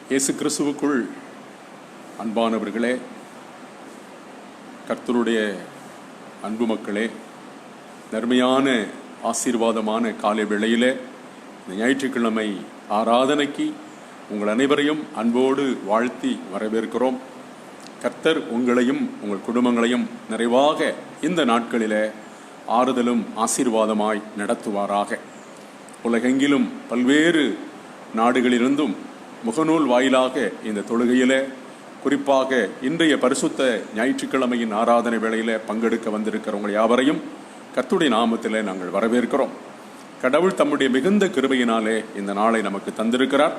இயேசு கிறிஸ்துவுக்குள் அன்பானவர்களே, கர்த்தருடைய அன்பு மக்களே, நன்மையான ஆசீர்வாதமான காலை வேளையிலே இந்த ஞாயிற்றுக்கிழமை ஆராதனைக்கு உங்கள் அனைவரையும் அன்போடு வாழ்த்தி வரவேற்கிறோம். கர்த்தர் உங்களையும் உங்கள் குடும்பங்களையும் நிறைவாக இந்த நாட்களிலே ஆறுதலும் ஆசீர்வாதமாய் நடத்துவாராக. உலகெங்கிலும் பல்வேறு நாடுகளிலிருந்தும் முகநூல் வாயிலாக இந்த தொழுகையிலே, குறிப்பாக இன்றைய பரிசுத்த ஞாயிற்றுக்கிழமையின் ஆராதனை வேளையிலே பங்கெடுக்க வந்திருக்கிறவங்க யாவரையும் கர்த்தருடைய நாமத்திலே நாங்கள் வரவேற்கிறோம். கடவுள் தம்முடைய மிகுந்த கிருபையினாலே இந்த நாளை நமக்கு தந்திருக்கிறார்.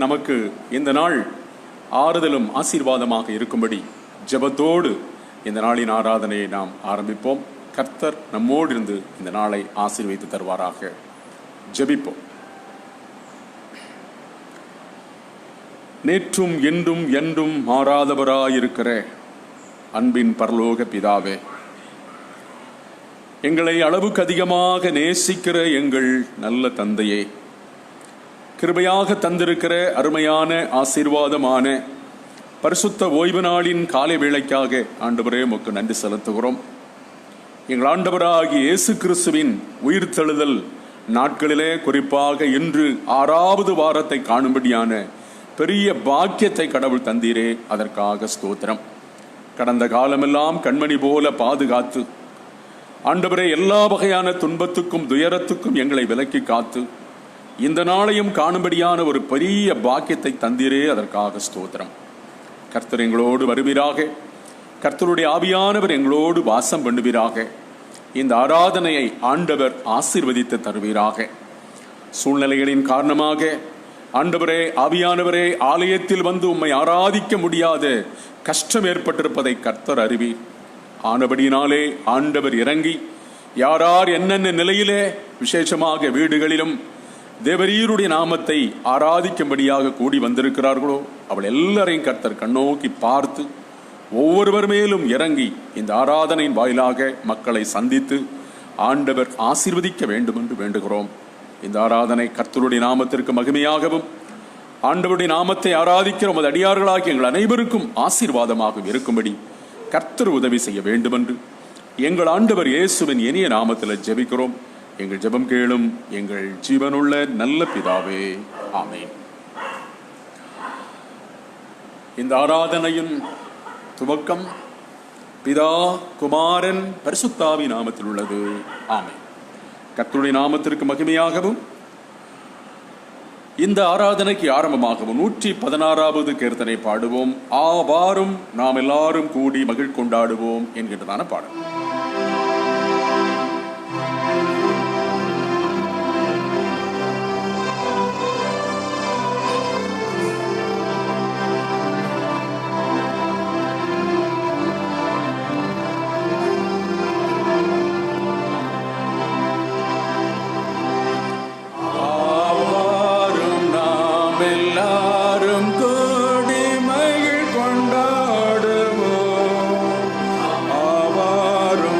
நமக்கு இந்த நாள் ஆறுதலும் ஆசீர்வாதமாக இருக்கும்படி ஜெபத்தோடு இந்த நாளின் ஆராதனையை நாம் ஆரம்பிப்போம். கர்த்தர் நம்மோடு இருந்து இந்த நாளை ஆசீர்வதித்து தருவாராக. ஜெபிப்போம். நேற்றும் என்றும் என்றும் மாறாதவராயிருக்கிற அன்பின் பரலோக பிதாவே, எங்களை அளவுக்கு அதிகமாக நேசிக்கிற எங்கள் நல்ல தந்தையே, கிருபையாக தந்திருக்கிற அருமையான ஆசீர்வாதமான பரிசுத்த ஓய்வு நாளின் காலை வேளைக்காக ஆண்டவரே உமக்கு நன்றி செலுத்துகிறோம். எங்கள் ஆண்டவராகிய இயேசு கிறிஸ்துவின் உயிர்த்தெழுதல் நாட்களிலே, குறிப்பாக இன்று 6வது வாரத்தை காணும்படியான பெரிய பாக்கியத்தை கடவுள் தந்தீரே, அதற்காக ஸ்தோத்திரம். கடந்த காலமெல்லாம் கண்மணி போல பாதுகாத்து ஆண்டவரே எல்லா வகையான துன்பத்துக்கும் துயரத்துக்கும் எங்களை விலக்கி காத்து இந்த நாளையும் காணும்படியான ஒரு பெரிய பாக்கியத்தை தந்தீரே, அதற்காக ஸ்தோத்திரம். கர்த்தர் எங்களோடு வருவீராக. கர்த்தருடைய ஆவியானவர் எங்களோடு வாசம் பண்ணுவீராக. இந்த ஆராதனையை ஆண்டவர் ஆசீர்வதித்து தருவீராக. சூழ்நிலைகளின் காரணமாக ஆண்டவரே, ஆவியானவரே, ஆலயத்தில் வந்து உம்மை ஆராதிக்க முடியாத கஷ்டம் ஏற்பட்டிருப்பதை கர்த்தர் அறிவீர். ஆனபடியினாலே ஆண்டவர் இறங்கி யார் என்னென்ன நிலையிலே விசேஷமாக வீடுகளிலும் தேவரீருடைய நாமத்தை ஆராதிக்கும்படியாக கூடி வந்திருக்கிறார்களோ அவள் எல்லாரையும் கர்த்தர் கண்ணோக்கி பார்த்து ஒவ்வொருவர் மேலும் இறங்கி இந்த ஆராதனையின் வாயிலாக மக்களை சந்தித்து ஆண்டவர் ஆசீர்வதிக்க வேண்டும் என்று வேண்டுகிறோம். இந்த ஆராதனை கர்த்தருடைய நாமத்திற்கு மகிமையாகவும் ஆண்டவருடைய நாமத்தை ஆராதிக்கிற உமது அடியார்களாகி எங்கள் அனைவருக்கும் ஆசீர்வாதமாகவும் இருக்கும்படி கர்த்தர் உதவி செய்ய வேண்டும் என்று எங்கள் ஆண்டவர் இயேசுவின் இனிய நாமத்தில் ஜெபிக்கிறோம். எங்கள் ஜெபம் கேளும் எங்கள் ஜீவனுள்ள நல்ல பிதாவே, ஆமென். இந்த ஆராதனையின் துவக்கம் பிதா, குமாரன், பரிசுத்தாவி நாமத்தில் உள்ளது. ஆமென். கர்த்தருடைய நாமத்திற்கு மகிமையாகவும் இந்த ஆராதனைக்கு ஆரம்பமாகவும் 116வது கீர்த்தனை பாடுவோம். ஆவாரும் நாம் எல்லாரும் கூடி மகிழ் கொண்டாடுவோம் என்கின்றதான பாடல். ஆவாரும்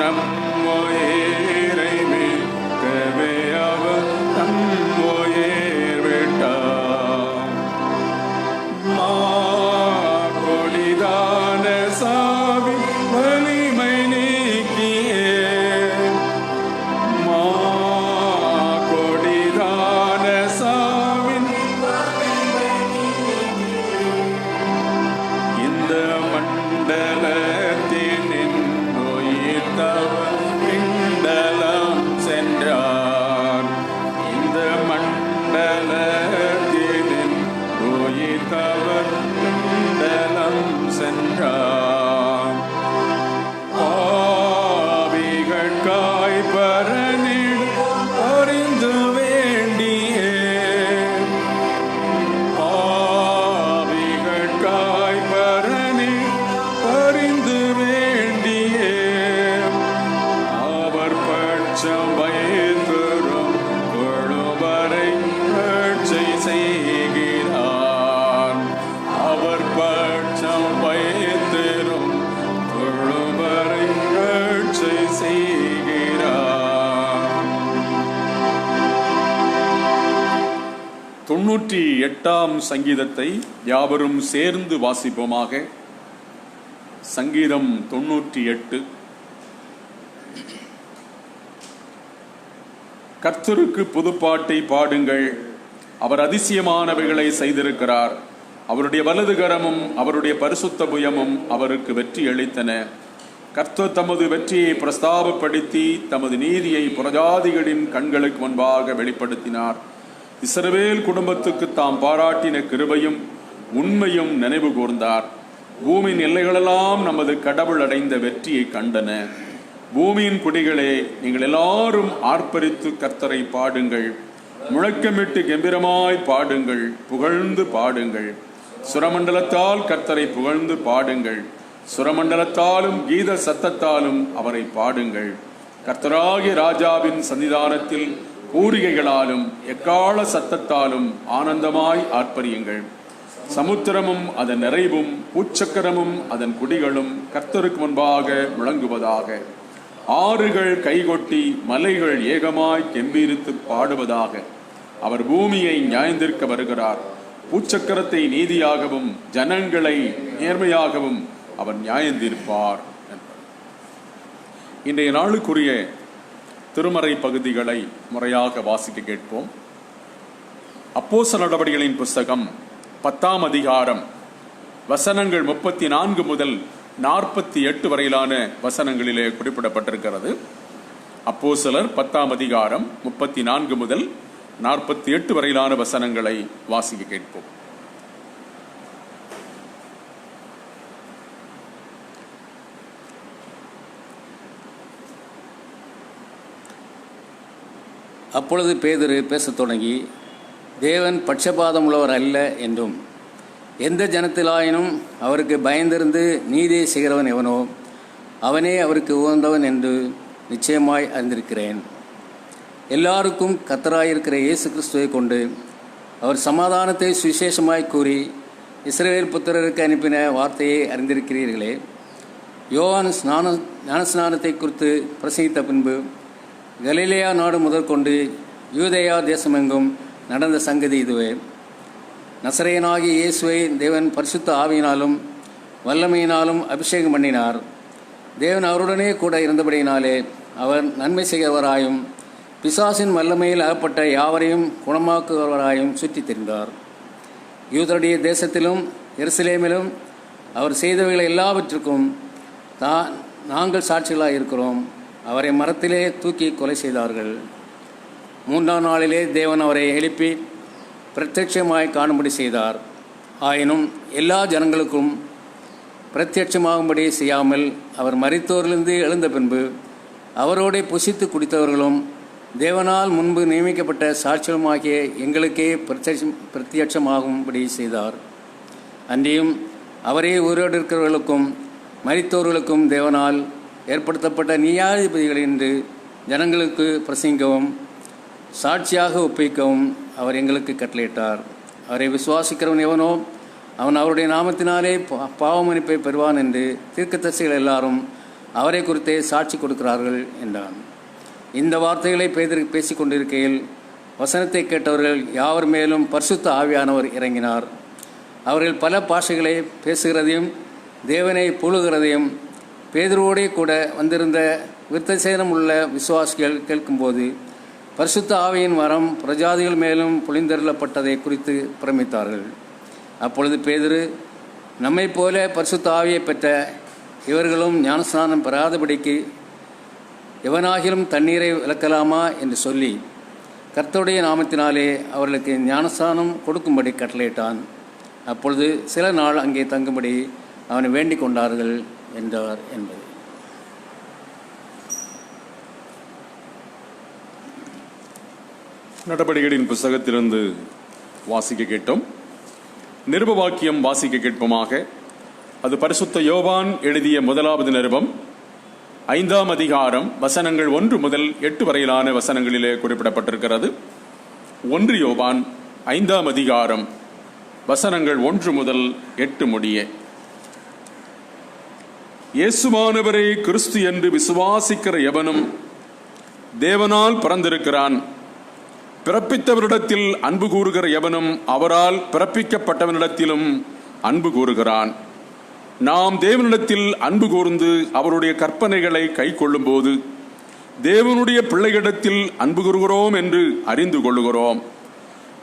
நம் உயிரை மீட்கவே அவர் நம் உயிர் விட்டார். கொடிதான சாவி வலிமை நீக்கியே கொடிதான சாவின் இந்த மண்டலத்தின் உயிர்த்தவர் விண்டலம் சென்றார். இந்த மண்டலத்தின் உயிர்த்தவர் விண்டலம் சென்றார். ஆவிகட்காய் பரனில் அறிந்து வேண்டியே ஆவிகட்காய் பரனில் அறிந்து வேண்டியே அவர் பட்சம் வைத்தரும் கொழுவரை ரட்சை செய்கிறார். அவர் பட்சம் வைத்தரும் கொழுவரை ரட்சை செய்கிறார். 98ஆம் சங்கீதத்தை யாவரும் சேர்ந்து வாசிப்போமாக. சங்கீதம் 98. கர்த்தருக்கு புதுப்பாட்டை பாடுங்கள், அவர் அதிசயமானவைகளை செய்திருக்கிறார். அவருடைய வலது கரமும் அவருடைய பரிசுத்த புயமும் அவருக்கு வெற்றி அளித்தன. கர்த்தர் தமது வெற்றியை பிரஸ்தாபப்படுத்தி தமது நீதியை புறஜாதிகளின் கண்களுக்கு முன்பாக வெளிப்படுத்தினார். இஸ்ரவேல் குடும்பத்துக்கு தாம் பாராட்டின கிருபையும் உண்மையும் நினைவு கூர்ந்தார். பூமியின் எல்லைகளெல்லாம் நமது கடவுள் அடைந்த வெற்றியை கண்டன. பூமியின் குடிகளே, நீங்கள் எல்லாரும் ஆர்ப்பரித்து கர்த்தரை பாடுங்கள், முழக்கமிட்டு கெம்பீரமாய் பாடுங்கள், புகழ்ந்து பாடுங்கள். சுரமண்டலத்தால் கர்த்தரை புகழ்ந்து பாடுங்கள், சுரமண்டலத்தாலும் கீத சத்தத்தாலும் அவரை பாடுங்கள். கர்த்தராகிய ராஜாவின் சன்னிதானத்தில் பூரிகைகளாலும் எக்கால சத்தத்தாலும் ஆனந்தமாய் ஆர்ப்பரியுங்கள். சமுத்திரமும் அதன் நிறைவும் பூச்சக்கரமும் அதன் குடிகளும் கர்த்தருக்கு முன்பாக முழங்குவதாக. ஆறுகள் கைகொட்டி மலைகள் ஏகமாய் கெம்பீரித்து பாடுவதாக. அவர் பூமியை நியாயந்திருக்க வருகிறார். பூச்சக்கரத்தை நீதியாகவும் ஜனங்களை நேர்மையாகவும் அவர் நியாயந்தீர்ப்பார். இன்றைய நாளுக்குரிய திருமறை பகுதிகளை முறையாக வாசிக்க கேட்போம். அப்போஸ்தலர் நடவடிக்கைகளின் புஸ்தகம் 10ஆம் அதிகாரம் வசனங்கள் 34 முதல் 48 வரையிலான வசனங்களிலே குறிப்பிடப்பட்டிருக்கிறது. அப்போஸ்தலர் 10ஆம் அதிகாரம் 34 முதல் 48 வரையிலான வசனங்களை வாசிக்க கேட்போம். அப்பொழுது பேதுரு பேசத் தொடங்கி, தேவன் பட்சபாதம் உள்ளவர் அல்ல என்றும், எந்த ஜனத்திலாயினும் அவருக்கு பயந்திருந்து நீதியை செய்கிறவன் எவனோ அவனே அவருக்கு உகந்தவன் என்று நிச்சயமாய் அறிந்திருக்கிறேன். எல்லாருக்கும் கர்த்தராயிருக்கிற இயேசு கிறிஸ்துவை கொண்டு அவர் சமாதானத்தை சுவிசேஷமாய் கூறி இஸ்ரவேல் புத்திரருக்கு அனுப்பின வார்த்தையை அறிந்திருக்கிறீர்களே. யோவான் ஞானஸ்நானத்தை குறித்து பிரசங்கித்த பின்பு கலிலேயா நாடு முதற்கொண்டு யூதேயா தேசமெங்கும் நடந்த சங்கதி இதுவே. நசரேயனாகிய இயேசுவை தேவன் பரிசுத்த ஆவியினாலும் வல்லமையினாலும் அபிஷேகம் பண்ணினார். தேவன் அவருடனே கூட இருந்தபடியினாலே அவர் நன்மை செய்கிறவராயும் பிசாசின் வல்லமையில் அகப்பட்ட யாவரையும் குணமாக்குகிறவராயும் சுற்றித் திரிந்தார். யூதருடைய தேசத்திலும் எருசலேமிலும் அவர் செய்தவைகள் எல்லாவற்றுக்கும் நாங்கள் சாட்சிகளாக இருக்கிறோம். அவரை மரத்திலே தூக்கி கொலை செய்தார்கள். 3ஆம் நாளிலே தேவன் அவரை எழுப்பி பிரத்யட்சமாய் காணும்படி செய்தார். ஆயினும் எல்லா ஜனங்களுக்கும் பிரத்யட்சமாகும்படி செய்யாமல் அவர் மரித்தோரிலிருந்து எழுந்த பின்பு அவரோடே புசித்து குடித்தவர்களும் தேவனால் முன்பு நியமிக்கப்பட்ட சாட்சியமாகிய எங்களுக்கே பிரத்யட்சமாகும்படி செய்தார். அன்றியும் அவரே உயிரோடு இருக்கிறவர்களுக்கும் மரித்தோர்களுக்கும் தேவனால் ஏற்படுத்தப்பட்ட நியாயாதிபதிகள் என்று ஜனங்களுக்கு பிரசங்கிக்கவும் சாட்சியாக ஒப்பிக்கவும் அவர் எங்களுக்கு கட்டளையிட்டார். அவரை விசுவாசிக்கிறவன் எவனோ அவன் அவருடைய நாமத்தினாலே பாவ மன்னிப்பை பெறுவான் என்று தீர்க்கதரிசிகள் எல்லாரும் அவரை குறித்தே சாட்சி கொடுக்கிறார்கள் என்றான். இந்த வார்த்தைகளை பேதுரு பேசிக் கொண்டிருக்கையில் வசனத்தை கேட்டவர்கள் யாவர் மேலும் பரிசுத்த ஆவியானவர் இறங்கினார். அவர்கள் பல பாஷைகளை பேசுகிறதையும் தேவனை புழுகிறதையும் பேதுருவோடே கூட வந்திருந்த விருத்தசேனம் உள்ள விசுவாசிகள் கேட்கும்போது பரிசுத்த ஆவியின் வரம் பிரஜாதிகள் மேலும் பொழிந்தருளப்பட்டதை குறித்து பிரமித்தார்கள். அப்பொழுது பேதுரு, நம்மை போல பரிசுத்த ஆவியை பெற்ற இவர்களும் ஞானஸ்நானம் பெறாதபடிக்கு எவனாகிலும் தண்ணீரை விலக்கலாமா என்று சொல்லி கர்த்தருடைய நாமத்தினாலே அவர்களுக்கு ஞானஸ்நானம் கொடுக்கும்படி கட்டளையிட்டான். அப்பொழுது சில நாள் அங்கே தங்கும்படி அவனை வேண்டிக் கொண்டார்கள் என்றார் என்பது. நடபடிகளின் புஸ்தகத்திலிருந்து வாசிக்க கேட்டோம். நிருப வாக்கியம் வாசிக்க கேட்போமாக. அது பரிசுத்த யோவான் எழுதிய முதலாவது நிருபம் 5ஆம் அதிகாரம் வசனங்கள் 1 முதல் 8 வரையிலான வசனங்களிலே குறிப்பிடப்பட்டிருக்கிறது. 1 யோவான் 5ஆம் அதிகாரம் வசனங்கள் 1 முதல் 8 முடிய. இயேசுவானவரே கிறிஸ்து என்று விசுவாசிக்கிற எவனும் தேவனால் பிறந்திருக்கிறான். பிறப்பித்தவரிடத்தில் அன்பு கூறுகிற எவனும் அவரால் பிறப்பிக்கப்பட்டவனிடத்திலும் அன்பு கூறுகிறான். நாம் தேவனிடத்தில் அன்பு கூர்ந்து அவருடைய கற்பனைகளை கை கொள்ளும் போது தேவனுடைய பிள்ளைகளிடத்தில் அன்பு கூறுகிறோம் என்று அறிந்து கொள்ளுகிறோம்.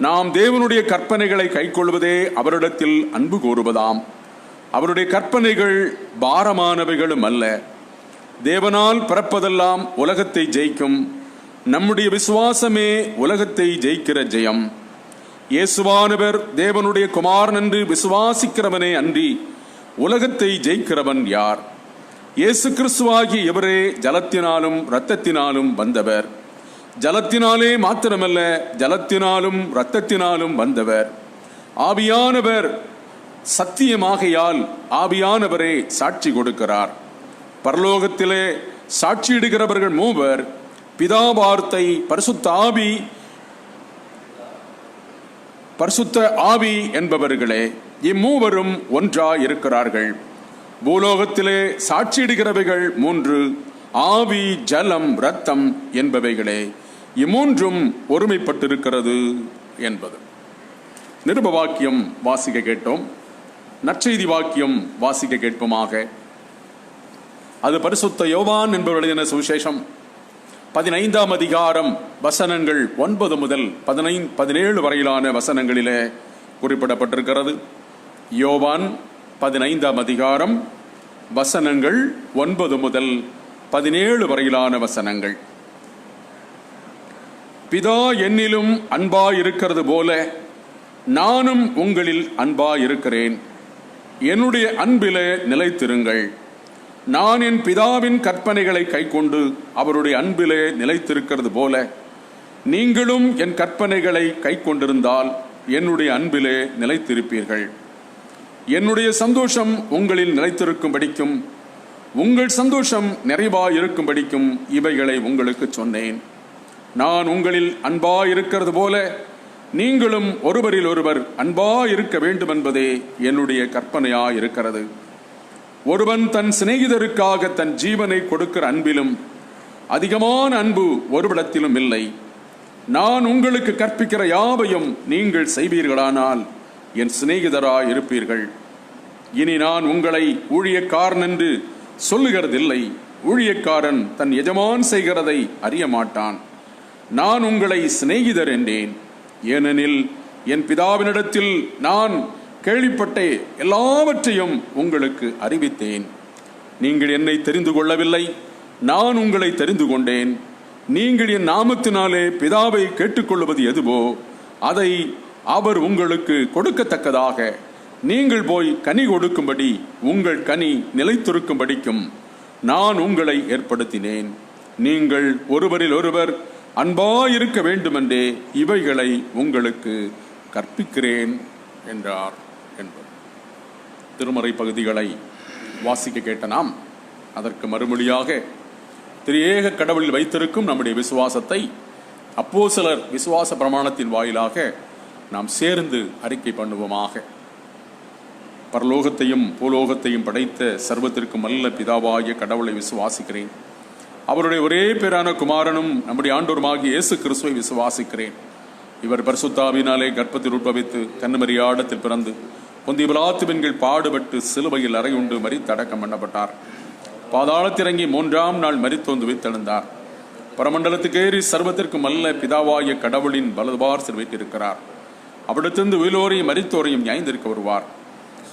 நாம் தேவனுடைய கற்பனைகளை கை கொள்வதே அவரிடத்தில் அன்பு கூறுவதாம். அவருடைய கற்பனைகள் பாரமானவைகளும் அல்ல. தேவனால் பிறப்பதெல்லாம் உலகத்தை ஜெயிக்கும். நம்முடைய விசுவாசமே உலகத்தை ஜெயிக்கிற ஜெயம். இயேசுவானவர் தேவனுடைய குமாரன் என்று விசுவாசிக்கிறவனே அன்றி உலகத்தை ஜெயிக்கிறவன் யார்? இயேசு கிறிஸ்துவாகிய இவரே ஜலத்தினாலும் இரத்தத்தினாலும் வந்தவர். ஜலத்தினாலே மாத்திரமல்ல, ஜலத்தினாலும் இரத்தத்தினாலும் வந்தவர். ஆவியானவர் சத்தியமாகையால் ஆவியானவரே சாட்சி கொடுக்கிறார். பரலோகத்திலே சாட்சியிடுகிறவர்கள் மூவர், பிதா, வார்த்தை, பரிசுத்த ஆவி என்பவர்களே. இம்மூவரும் ஒன்றாய் இருக்கிறார்கள். பூலோகத்திலே சாட்சியிடுகிறவைகள் 3, ஆவி, ஜலம், இரத்தம் என்பவைகளே. இம்மூன்றும் ஒருமைப்பட்டிருக்கிறது என்பது. நிருப வாக்கியம் வாசிக்க கேட்டோம். நற்செய்தி வாக்கியம் வாசிக்க கேட்போமாக. அது பரிசுத்த யோவான் என்பவர் எழுதின சுவிசேஷம் 15ஆம் அதிகாரம் வசனங்கள் 9 முதல் 17 வரையிலான வசனங்களிலே குறிப்பிடப்பட்டிருக்கிறது. யோவான் 15ஆம் அதிகாரம் வசனங்கள் 9 முதல் 17 வரையிலான வசனங்கள். பிதா என்னிலும் அன்பாயிருக்கிறது போல நானும் உங்களில் அன்பாயிருக்கிறேன். என்னுடைய அன்பிலே நிலைத்திருங்கள். நான் என் பிதாவின் கற்பனைகளை கைக்கொண்டு அவருடைய அன்பிலே நிலைத்திருக்கிறது போல நீங்களும் என் கற்பனைகளை கைக்கொண்டிருந்தால் என்னுடைய அன்பிலே நிலைத்திருப்பீர்கள். என்னுடைய சந்தோஷம் உங்களில் நிலைத்திருக்கும்படிக்கும் உங்கள் சந்தோஷம் நிறைவாயிருக்கும்படிக்கும் இவைகளை உங்களுக்கு சொன்னேன். நான் உங்களில் அன்பாயிருக்கிறது போல நீங்களும் ஒருவரில் ஒருவர் அன்பாயிருக்க வேண்டும் என்பதே என்னுடைய கற்பனையாயிருக்கிறது. ஒருவன் தன் சிநேகிதருக்காக தன் ஜீவனை கொடுக்கிற அன்பிலும் அதிகமான அன்பு ஒருவிடத்திலும் இல்லை. நான் உங்களுக்கு கற்பிக்கிற யாவையும் நீங்கள் செய்வீர்களானால் என் சிநேகிதராய் இருப்பீர்கள். இனி நான் உங்களை ஊழியக்காரன் என்று சொல்லுகிறதில்லை. ஊழியக்காரன் தன் எஜமான் செய்கிறதை அறிய மாட்டான். நான் உங்களை சிநேகிதர் என்றேன். ஏனெனில் என் பிதாவினிடத்தில் நான் கேள்விப்பட்ட எல்லாவற்றையும் உங்களுக்கு அறிவித்தேன். நீங்கள் என்னை தெரிந்து கொள்ளவில்லை, நான் உங்களை தெரிந்து கொண்டேன். நீங்கள் என் நாமத்தினாலே பிதாவை கேட்டுக்கொள்வது எதுவோ அதை அவர் உங்களுக்கு கொடுக்கத்தக்கதாக நீங்கள் போய் கனி கொடுக்கும்படி உங்கள் கனி நிலைத்திருக்கும்படிக்கும் நான் உங்களை ஏற்படுத்தினேன். நீங்கள் ஒருவரில் ஒருவர் அன்பாயிருக்க வேண்டுமென்றே இவைகளை உங்களுக்கு கற்பிக்கிறேன் என்றார் என்பது. திருமறை பகுதிகளை வாசிக்க கேட்ட நாம் அதற்கு மறுமொழியாக திரியேக கடவுளில் வைத்திருக்கும் நம்முடைய விசுவாசத்தை அப்போஸ்தலர் விசுவாச பிரமாணத்தின் வாயிலாக நாம் சேர்ந்து அறிக்கை பண்ணுவோமாக. பரலோகத்தையும் பூலோகத்தையும் படைத்த சர்வத்திற்கும் நல்ல பிதாவாகிய கடவுளை விசுவாசிக்கிறேன். அவருடைய ஒரே பேரான குமாரனும் நம்முடைய ஆண்டவருமாகிய இயேசு கிறிஸ்துவை விசுவாசிக்கிறேன். இவர் பரிசுத்தாவினாலே கர்ப்பத்தில் உட்பவித்து கன்னிமரியாடத்தில் பிறந்து பொந்திய பிலாத்துவின் கீழ் பாடுபட்டு சிலுவையில் அறையுண்டு மரித்து அடக்கம் பண்ணப்பட்டார். பாதாளத்திறங்கி 3ஆம் நாள் மரித்தோந்து உயிர்த்தெழுந்தார். பரமண்டலத்துக்கேறி சர்வத்திற்கும் நல்ல பிதாவாகிய கடவுளின் வலதுபார்சில் வைத்திருக்கிறார். அவிடத்திலிருந்து உயிரோரையும் மரித்தோரையும் நியாயந்திருக்க வருவார்.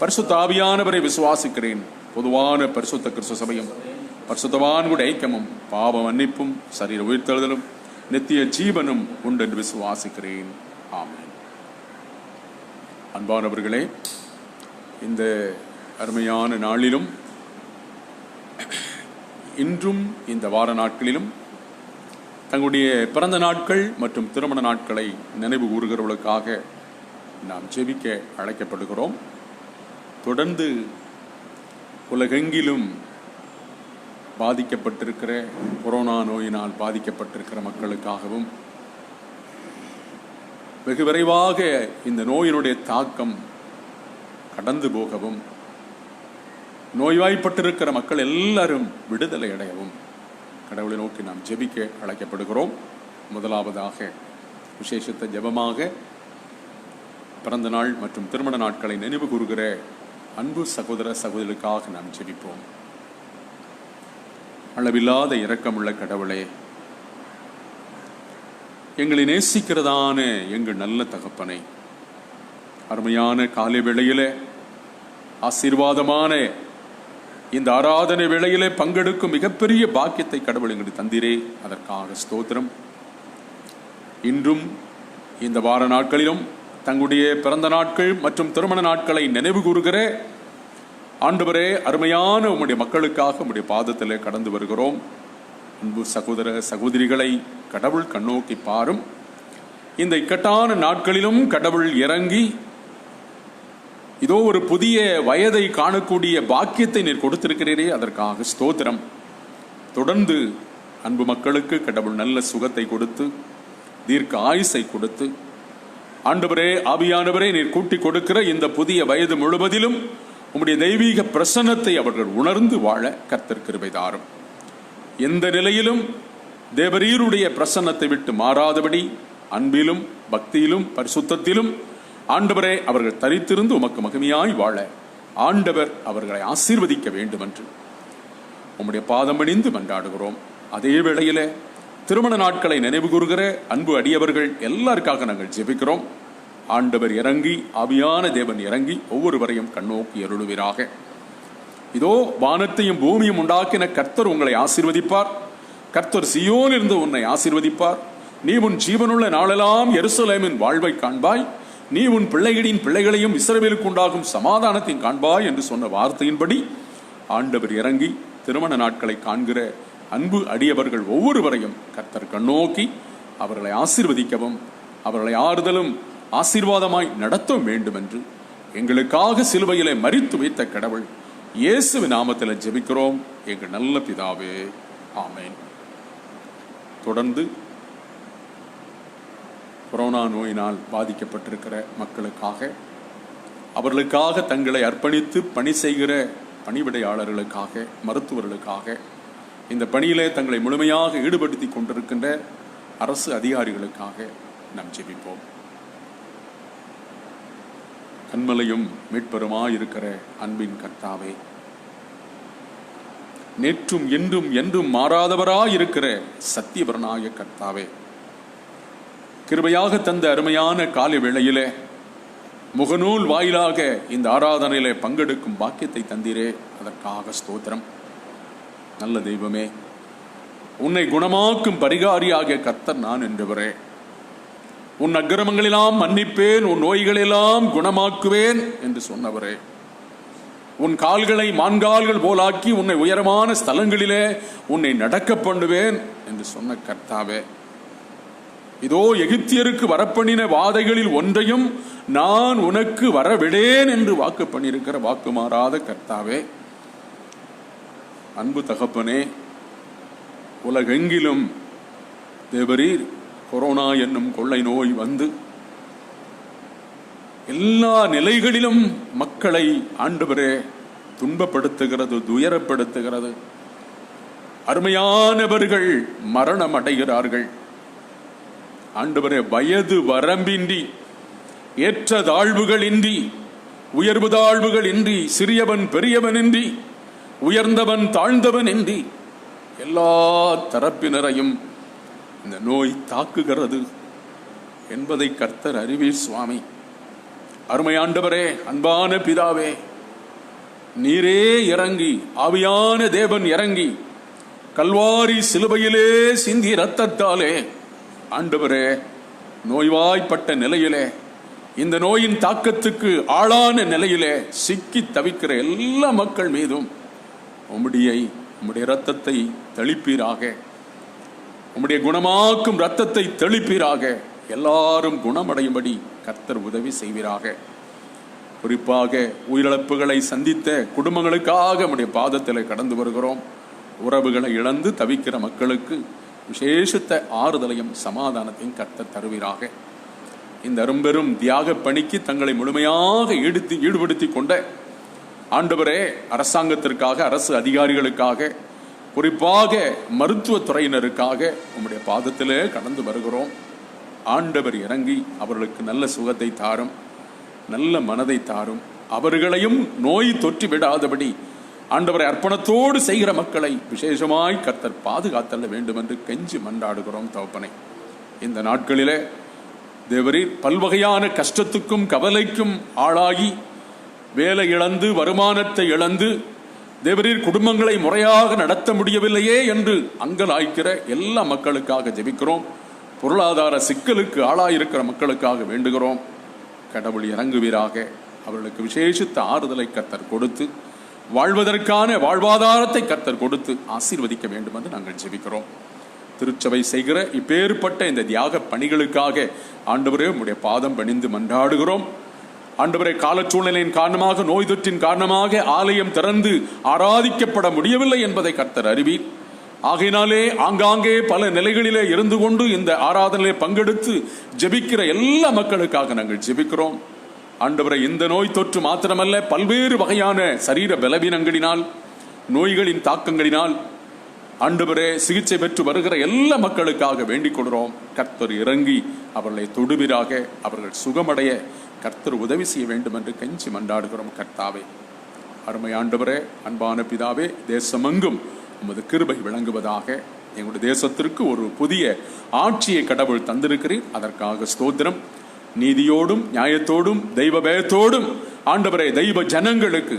பரிசுத்த ஆவியானவரை விசுவாசிக்கிறேன். பொதுவான பரிசுத்த கிறிஸ்து சபையும் பரிசுத்தவான்களுடைய ஐக்கியமும் பாவ மன்னிப்பும் சரீர உயிர்த்தெழுதலும் நித்திய ஜீவனும் உண்டு என்று விசுவாசிக்கிறேன். ஆமென். அன்பானவர்களே, இந்த அருமையான நாளிலும் இன்றும் இந்த வார நாட்களிலும் தங்களுடைய பிறந்த நாட்கள் மற்றும் திருமண நாட்களை நினைவு கூறுகிறவர்களுக்காக நாம் ஜெபிக்க அழைக்கப்படுகிறோம். தொடர்ந்து உலகெங்கிலும் பாதிக்கப்பட்டிருக்கிற கொரோனா நோயினால் பாதிக்கப்பட்டிருக்கிற மக்களுக்காகவும் வெகு விரைவாக இந்த நோயினுடைய தாக்கம் கடந்து போகவும் நோய்வாய்ப்பட்டிருக்கிற மக்கள் எல்லாரும் விடுதலை அடையவும் கடவுளை நோக்கி நாம் ஜெபிக்க அழைக்கப்படுகிறோம். முதலாவதாக விசேஷத்த ஜெபமாக பிறந்த நாள் மற்றும் திருமண நாட்களை நினைவு கூறுகிற அன்பு சகோதர சகோதரிகளுக்காக நாம் ஜெபிப்போம். அளவில்லாத இரக்கமுள்ள கடவுளே, எங்களை நேசிக்கிறதான எங்கள் நல்ல தகப்பனை, அருமையான காலை வேளையிலே ஆசீர்வாதமான இந்த ஆராதனை வேளையிலே பங்கெடுக்கும் மிகப்பெரிய பாக்கியத்தை கடவுள் எங்களுக்கு தந்தீரே, அதற்காக ஸ்தோத்திரம். இன்றும் இந்த வார நாட்களிலும் தங்களுடைய பிறந்த நாட்கள் மற்றும் திருமண நாட்களை நினைவு கூறுகிற ஆண்டவரே, அருமையான உம்முடைய மக்களுக்காக உம்முடைய பாதத்திலே கடந்து வருகிறோம். அன்பு சகோதர சகோதரிகளை கடவுள் கண்ணோக்கி பாரும். இந்த இக்கட்டான நாட்களிலும் கடவுள் இறங்கி இதோ ஒரு புதிய வயதை காணக்கூடிய பாக்கியத்தை நீர் கொடுத்திருக்கிறீரே, அதற்காக ஸ்தோத்திரம். தொடர்ந்து அன்பு மக்களுக்கு கடவுள் நல்ல சுகத்தை கொடுத்து தீர்க்க ஆயுசை கொடுத்து ஆண்டவரே, ஆவியானவரே, நீர் கூட்டி கொடுக்கிற இந்த புதிய வயது முழுவதிலும் உம்முடைய தெய்வீக பிரசன்னத்தை அவர்கள் உணர்ந்து வாழ கர்த்தர் கிருபை தாரும். எந்த நிலையிலும் தேவரீருடைய பிரசன்னத்தை விட்டு மாறாதபடி அன்பிலும் பக்தியிலும் பரிசுத்தத்திலும் ஆண்டவரே அவர்கள் தரித்திருந்து உமக்கு மகிமையாய் வாழ ஆண்டவர் அவர்களை ஆசீர்வதிக்க வேண்டும் என்று உம்முடைய பாதம் பணிந்து மன்றாடுகிறோம். அதே வேளையில திருமண நாட்களை நினைவு கூறுகிற அன்பு அடியவர்கள் எல்லாருக்காக நாங்கள் ஜெபிக்கிறோம். ஆண்டவர் இறங்கி, ஆவியான தேவன் இறங்கி ஒவ்வொருவரையும் கண்ணோக்கி அருளுவீராக. இதோ வானத்தையும் பூமியும் உண்டாக்கின கர்த்தர் உங்களை ஆசீர்வதிப்பார். கர்த்தர் சீயோனிலிருந்து உன்னை ஆசீர்வதிப்பார். நீ உன் ஜீவனுள்ள நாளெல்லாம் எருசலேமின் வாழ்வை காண்பாய். நீ உன் பிள்ளைகளின் பிள்ளைகளையும் இஸ்ரவேலுக்கு உண்டாகும் சமாதானத்தையும் காண்பாய் என்று சொன்ன வார்த்தையின்படி ஆண்டவர் இறங்கி திருமண நாட்களை காண்கிற அன்பு அடியவர்கள் ஒவ்வொருவரையும் கர்த்தர் கண்ணோக்கி அவர்களை ஆசீர்வதிக்கவும் அவர்களை ஆறுதலும் ஆசீர்வாதமாய் நடத்த வேண்டும் என்று எங்களுக்காக சிலுவையிலே மரித்து வைத்த கடவுள் இயேசுவின் நாமத்தில் ஜெபிக்கிறோம் எங்கள் நல்ல பிதாவே, ஆமென். தொடர்ந்து கொரோனா நோயினால் பாதிக்கப்பட்டிருக்கிற மக்களுக்காக, அவர்களுக்காக தங்களை அர்ப்பணித்து பணி செய்கிற பணிவிடையாளர்களுக்காக, மருத்துவர்களுக்காக, இந்த பணியிலே தங்களை முழுமையாக ஈடுபடுத்தி கொண்டிருக்கின்ற அரசு அதிகாரிகளுக்காக நாம் ஜெபிப்போம். கண்மலையும் மீட்பெருமாயிருக்கிற அன்பின் கர்த்தாவே, நேற்றும் என்றும் என்றும் மாறாதவராயிருக்கிற சத்தியவரனாய கர்த்தாவே, கிருபையாக தந்த அருமையான காலை வேளையிலே முகநூல் வாயிலாக இந்த ஆராதனையிலே பங்கெடுக்கும் பாக்கியத்தை தந்தீரே, அதற்காக ஸ்தோத்திரம். நல்ல தெய்வமே, உன்னை குணமாக்கும் பரிகாரியாகிய கர்த்தர் நான் என்றவரே, உன் அக்கிரமங்களெல்லாம் மன்னிப்பேன், உன் நோய்களெல்லாம் குணமாக்குவேன் என்று சொன்னவரே, உன் கால்களை மான்கால்கள் போலாக்கி உன்னை உயரமான ஸ்தலங்களிலே உன்னை நடக்க பண்ணுவேன் என்று சொன்ன கர்த்தாவே, இதோ எகிப்தியருக்கு வரப்பண்ணின வாதைகளில் ஒன்றையும் நான் உனக்கு வரவிடேன் என்று வாக்கு பண்ணியிருக்கிற வாக்கு மாறாத கர்த்தாவே, அன்பு தகப்பனே, உலகெங்கிலும் தேவரீர் கொரோனா என்னும் கொள்ளை நோய் வந்து எல்லா நிலைகளிலும் மக்களை ஆண்டவரே துன்பப்படுத்துகிறது, துயரப்படுத்துகிறது. அருமையானவர்கள் மரணம் அடைகிறார்கள். ஆண்டவரே, வயது வரம்பின்றி, ஏற்ற தாழ்வுகள் இன்றி, உயர்வு தாழ்வுகள் இன்றி, சிறியவன் பெரியவன் இன்றி, உயர்ந்தவன் தாழ்ந்தவன் இன்றி எல்லா தரப்பினரையும் இந்த நோய் தாக்குகிறது என்பதை கர்த்தர் அறிவீர் சுவாமி. அருமையாண்டவரே, அன்பான பிதாவே, நீரே இறங்கி, ஆவியான தேவன் இறங்கி, கல்வாரி சிலுவையிலே சிந்தி இரத்தத்தாலே ஆண்டவரே, நோய்வாய்ப்பட்ட நிலையிலே, இந்த நோயின் தாக்கத்துக்கு ஆளான நிலையிலே சிக்கி தவிக்கிற எல்லா மக்கள் மீதும் உம்முடைய இரத்தத்தை தெளிப்பீராக. உம்முடைய குணமாக்கும் இரத்தத்தை தெளிப்பீராக. எல்லாரும் குணமடையும்படி கர்த்தர் உதவி செய்வீராக. குறிப்பாக உயிரிழப்புகளை சந்தித்த குடும்பங்களுக்காக உம்முடைய பாதத்தில் கடந்து வருகிறோம். உறவுகளை இழந்து தவிக்கிற மக்களுக்கு விசேஷத்த ஆறுதலையும் சமாதானத்தையும் கர்த்தர் தருவீராக. இந்த அரும்பெரும் தியாக பணிக்கு தங்களை முழுமையாக ஈடுபடுத்தி கொண்ட ஆண்டவரே, அரசாங்கத்திற்காக, அரசு அதிகாரிகளுக்காக, குறிப்பாக மருத்துவத்துறையினருக்காக உம்முடைய பாதத்திலே கடந்து வருகிறோம். ஆண்டவர் இறங்கி அவர்களுக்கு நல்ல சுகத்தை தாரும், நல்ல மனதை தாரும். அவர்களையும் நோய் தொற்றி விடாதபடி ஆண்டவரை அர்ப்பணத்தோடு செய்கிற மக்களை விசேஷமாய் கர்த்தர் பாதுகாத்தல்ல வேண்டும் என்று கெஞ்சி மன்றாடுகிறோம் தகப்பனே. இந்த நாட்களிலே தேவரீர் பல்வகையான கஷ்டத்துக்கும் கவலைக்கும் ஆளாகி, வேலை இழந்து, வருமானத்தை இழந்து, தேவரீர் குடும்பங்களை முறையாக நடத்த முடியவில்லையே என்று அங்கலாய்க்கிற எல்லா மக்களுக்காக ஜெபிக்கிறோம். பொருளாதார சிக்கலுக்கு ஆளாயிருக்கிற மக்களுக்காக வேண்டுகிறோம். கடவுள் இறங்குவீராக. அவர்களுக்கு விசேஷித்த ஆறுதலை கர்த்தர் கொடுத்து, வாழ்வதற்கான வாழ்வாதாரத்தை கர்த்தர் கொடுத்து ஆசீர்வதிக்க வேண்டும் என்று நாங்கள் ஜெபிக்கிறோம். திருச்சபை செய்கிற இப்பேற்பட்ட இந்த தியாக பணிகளுக்காக ஆண்டவரே உம்முடைய பாதம் பணிந்து மன்றாடுகிறோம். ஆண்டவரே, காலச்சூழ்நிலையின் காரணமாக, நோய் தொற்றின் காரணமாக ஆலயம் திறந்து ஆராதிக்கப்பட முடியவில்லை என்பதை கர்த்தர் அறிவீர். ஆகையினாலே ஆங்காங்கே பல நிலைகளிலே இருந்து கொண்டு இந்த ஆராதனையிலே பங்கெடுத்து ஜெபிக்கிற எல்லா மக்களுக்காக நாங்கள் ஜெபிக்கிறோம். ஆண்டவரே, இந்த நோய் தொற்று மாத்திரமல்ல, பல்வேறு வகையான சரீர பலவீனங்களினால், நோய்களின் தாக்கங்களினால் ஆண்டவரே சிகிச்சை பெற்று வருகிற எல்லா மக்களுக்காக வேண்டிக் கொள்கிறோம். கர்த்தர் இறங்கி அவர்களை தொடுவீராக. அவர்கள் சுகமடைய கர்த்தர் உதவி செய்ய வேண்டும் என்று கெஞ்சி மன்றாடுகிறோம். கர்த்தாவே, அருமை ஆண்டவரே, அன்பான பிதாவே, தேசமெங்கும் உமது கிருபை விளங்குவதாக. எங்களுடைய தேசத்திற்கு ஒரு புதிய ஆட்சியை கடவுள் தந்திருக்கிறீர். அதற்காக ஸ்தோத்திரம். நீதியோடும் நியாயத்தோடும் தெய்வ பயத்தோடும் ஆண்டவரே, தெய்வ ஜனங்களுக்கு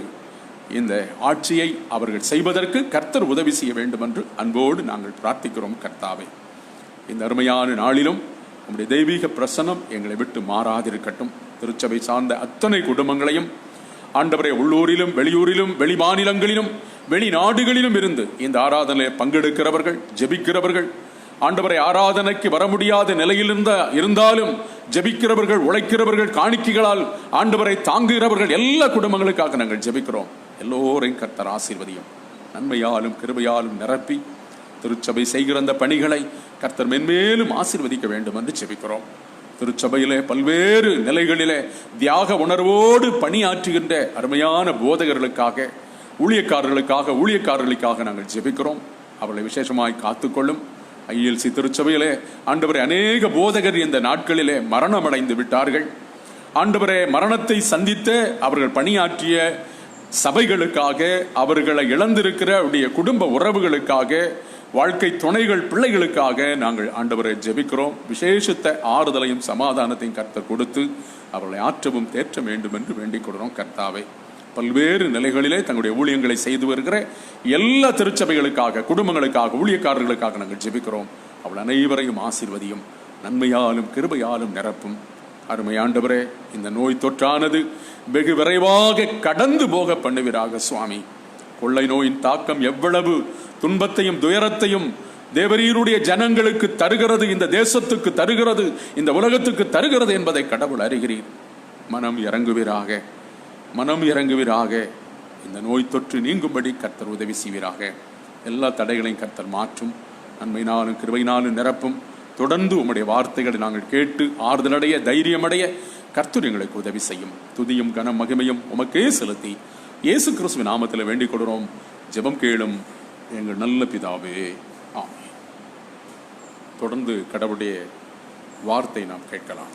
இந்த ஆட்சியை அவர்கள் செய்வதற்கு கர்த்தர் உதவி செய்ய வேண்டும் என்று அன்போடு நாங்கள் பிரார்த்திக்கிறோம். கர்த்தாவே, இந்த அருமையான நாளிலும் நம்முடைய தெய்வீக பிரசன்னம் எங்களை விட்டு மாறாதிருக்கட்டும். திருச்சபை சார்ந்த அத்தனை குடும்பங்களையும் ஆண்டவரே, உள்ளூரிலும் வெளியூரிலும் வெளிமாநிலங்களிலும் வெளிநாடுகளிலும் இருந்து இந்த ஆராதனையை பங்கெடுக்கிறவர்கள், ஜெபிக்கிறவர்கள், ஆண்டவரை ஆராதனைக்கு வர முடியாத நிலையில் இருந்தாலும் ஜெபிக்கிறவர்கள், உழைக்கிறவர்கள், காணிக்கைகளால் ஆண்டவரை தாங்குகிறவர்கள் எல்லா குடும்பங்களுக்காக நாங்கள் ஜெபிக்கிறோம். எல்லோரையும் கர்த்தர் ஆசீர்வதியும், நன்மையாலும் கிருபையாலும் நிரப்பி திருச்சபை செய்கிற அந்த பணிகளை கர்த்தர் மென்மேலும் ஆசீர்வதிக்க வேண்டும் என்று ஜெபிக்கிறோம். திருச்சபையிலே பல்வேறு நிலைகளிலே தியாக உணர்வோடு பணியாற்றுகின்ற அருமையான போதகர்களுக்காக, ஊழியக்காரர்களுக்காக நாங்கள் ஜெபிக்கிறோம். அவர்களை விசேஷமாய் காத்துக்கொள்ளும். ILC திருச்சபையிலே ஆண்டவரே, அநேக போதகர் இந்த நாட்களிலே மரணம் அடைந்து விட்டார்கள். ஆண்டவரே, மரணத்தை சந்தித்த அவர்கள் பணியாற்றிய சபைகளுக்காக, அவர்களை இழந்திருக்கிற அவருடைய குடும்ப உறவுகளுக்காக, வாழ்க்கை துணைகள், பிள்ளைகளுக்காக நாங்கள் ஆண்டவரை ஜெபிக்கிறோம். விசேஷத்த ஆறுதலையும் சமாதானத்தையும் கர்த்தர் கொடுத்து அவர்களை ஆற்றவும் தேற்ற வேண்டும் என்று வேண்டிக் கொள்கிறோம். கர்த்தாவே, பல்வேறு நிலைகளிலே தங்களுடைய ஊழியங்களை செய்து வருகிற எல்லா திருச்சபைகளுக்காக, குடும்பங்களுக்காக, ஊழியக்காரர்களுக்காக நாங்கள் ஜெபிக்கிறோம். அவள் அனைவரையும் ஆசீர்வதியும், நன்மையாலும் கிருபையாலும் நிரப்பும். அருமை ஆண்டவரே, இந்த நோய் தொற்றானது வெகு விரைவாக கடந்து போக பண்ணுவீராக சுவாமி. கொள்ளை நோயின் தாக்கம் எவ்வளவு துன்பத்தையும் துயரத்தையும் தேவரீருடைய ஜனங்களுக்கு தருகிறது, இந்த தேசத்துக்கு தருகிறது, இந்த உலகத்துக்கு தருகிறது என்பதை கடவுள் அறிகிறீர். மனம் இறங்குவீராக. இந்த நோய் தொற்று நீங்கும்படி கர்த்தர் உதவி செய்வீராக. எல்லா தடைகளையும் கர்த்தர் மாற்றும், நன்மையினாலும் கிருபையினாலும் நிரப்பும். தொடர்ந்து உம்முடைய வார்த்தைகளை நாங்கள் கேட்டு ஆறுதலடைய, தைரியமடைய, கர்த்தர் எங்களுக்கு உதவி செய்யும். துதியும் கனம் மகிமையும் உமக்கே செலுத்தி இயேசு கிறிஸ்துவின் நாமத்தில் வேண்டிக் கொள்கிறோம். ஜெபம் கேளும் எங்கள் நல்ல பிதாவே, ஆமென். தொடர்ந்து கடவுளுடைய வார்த்தை நாம் கேட்கலாம்.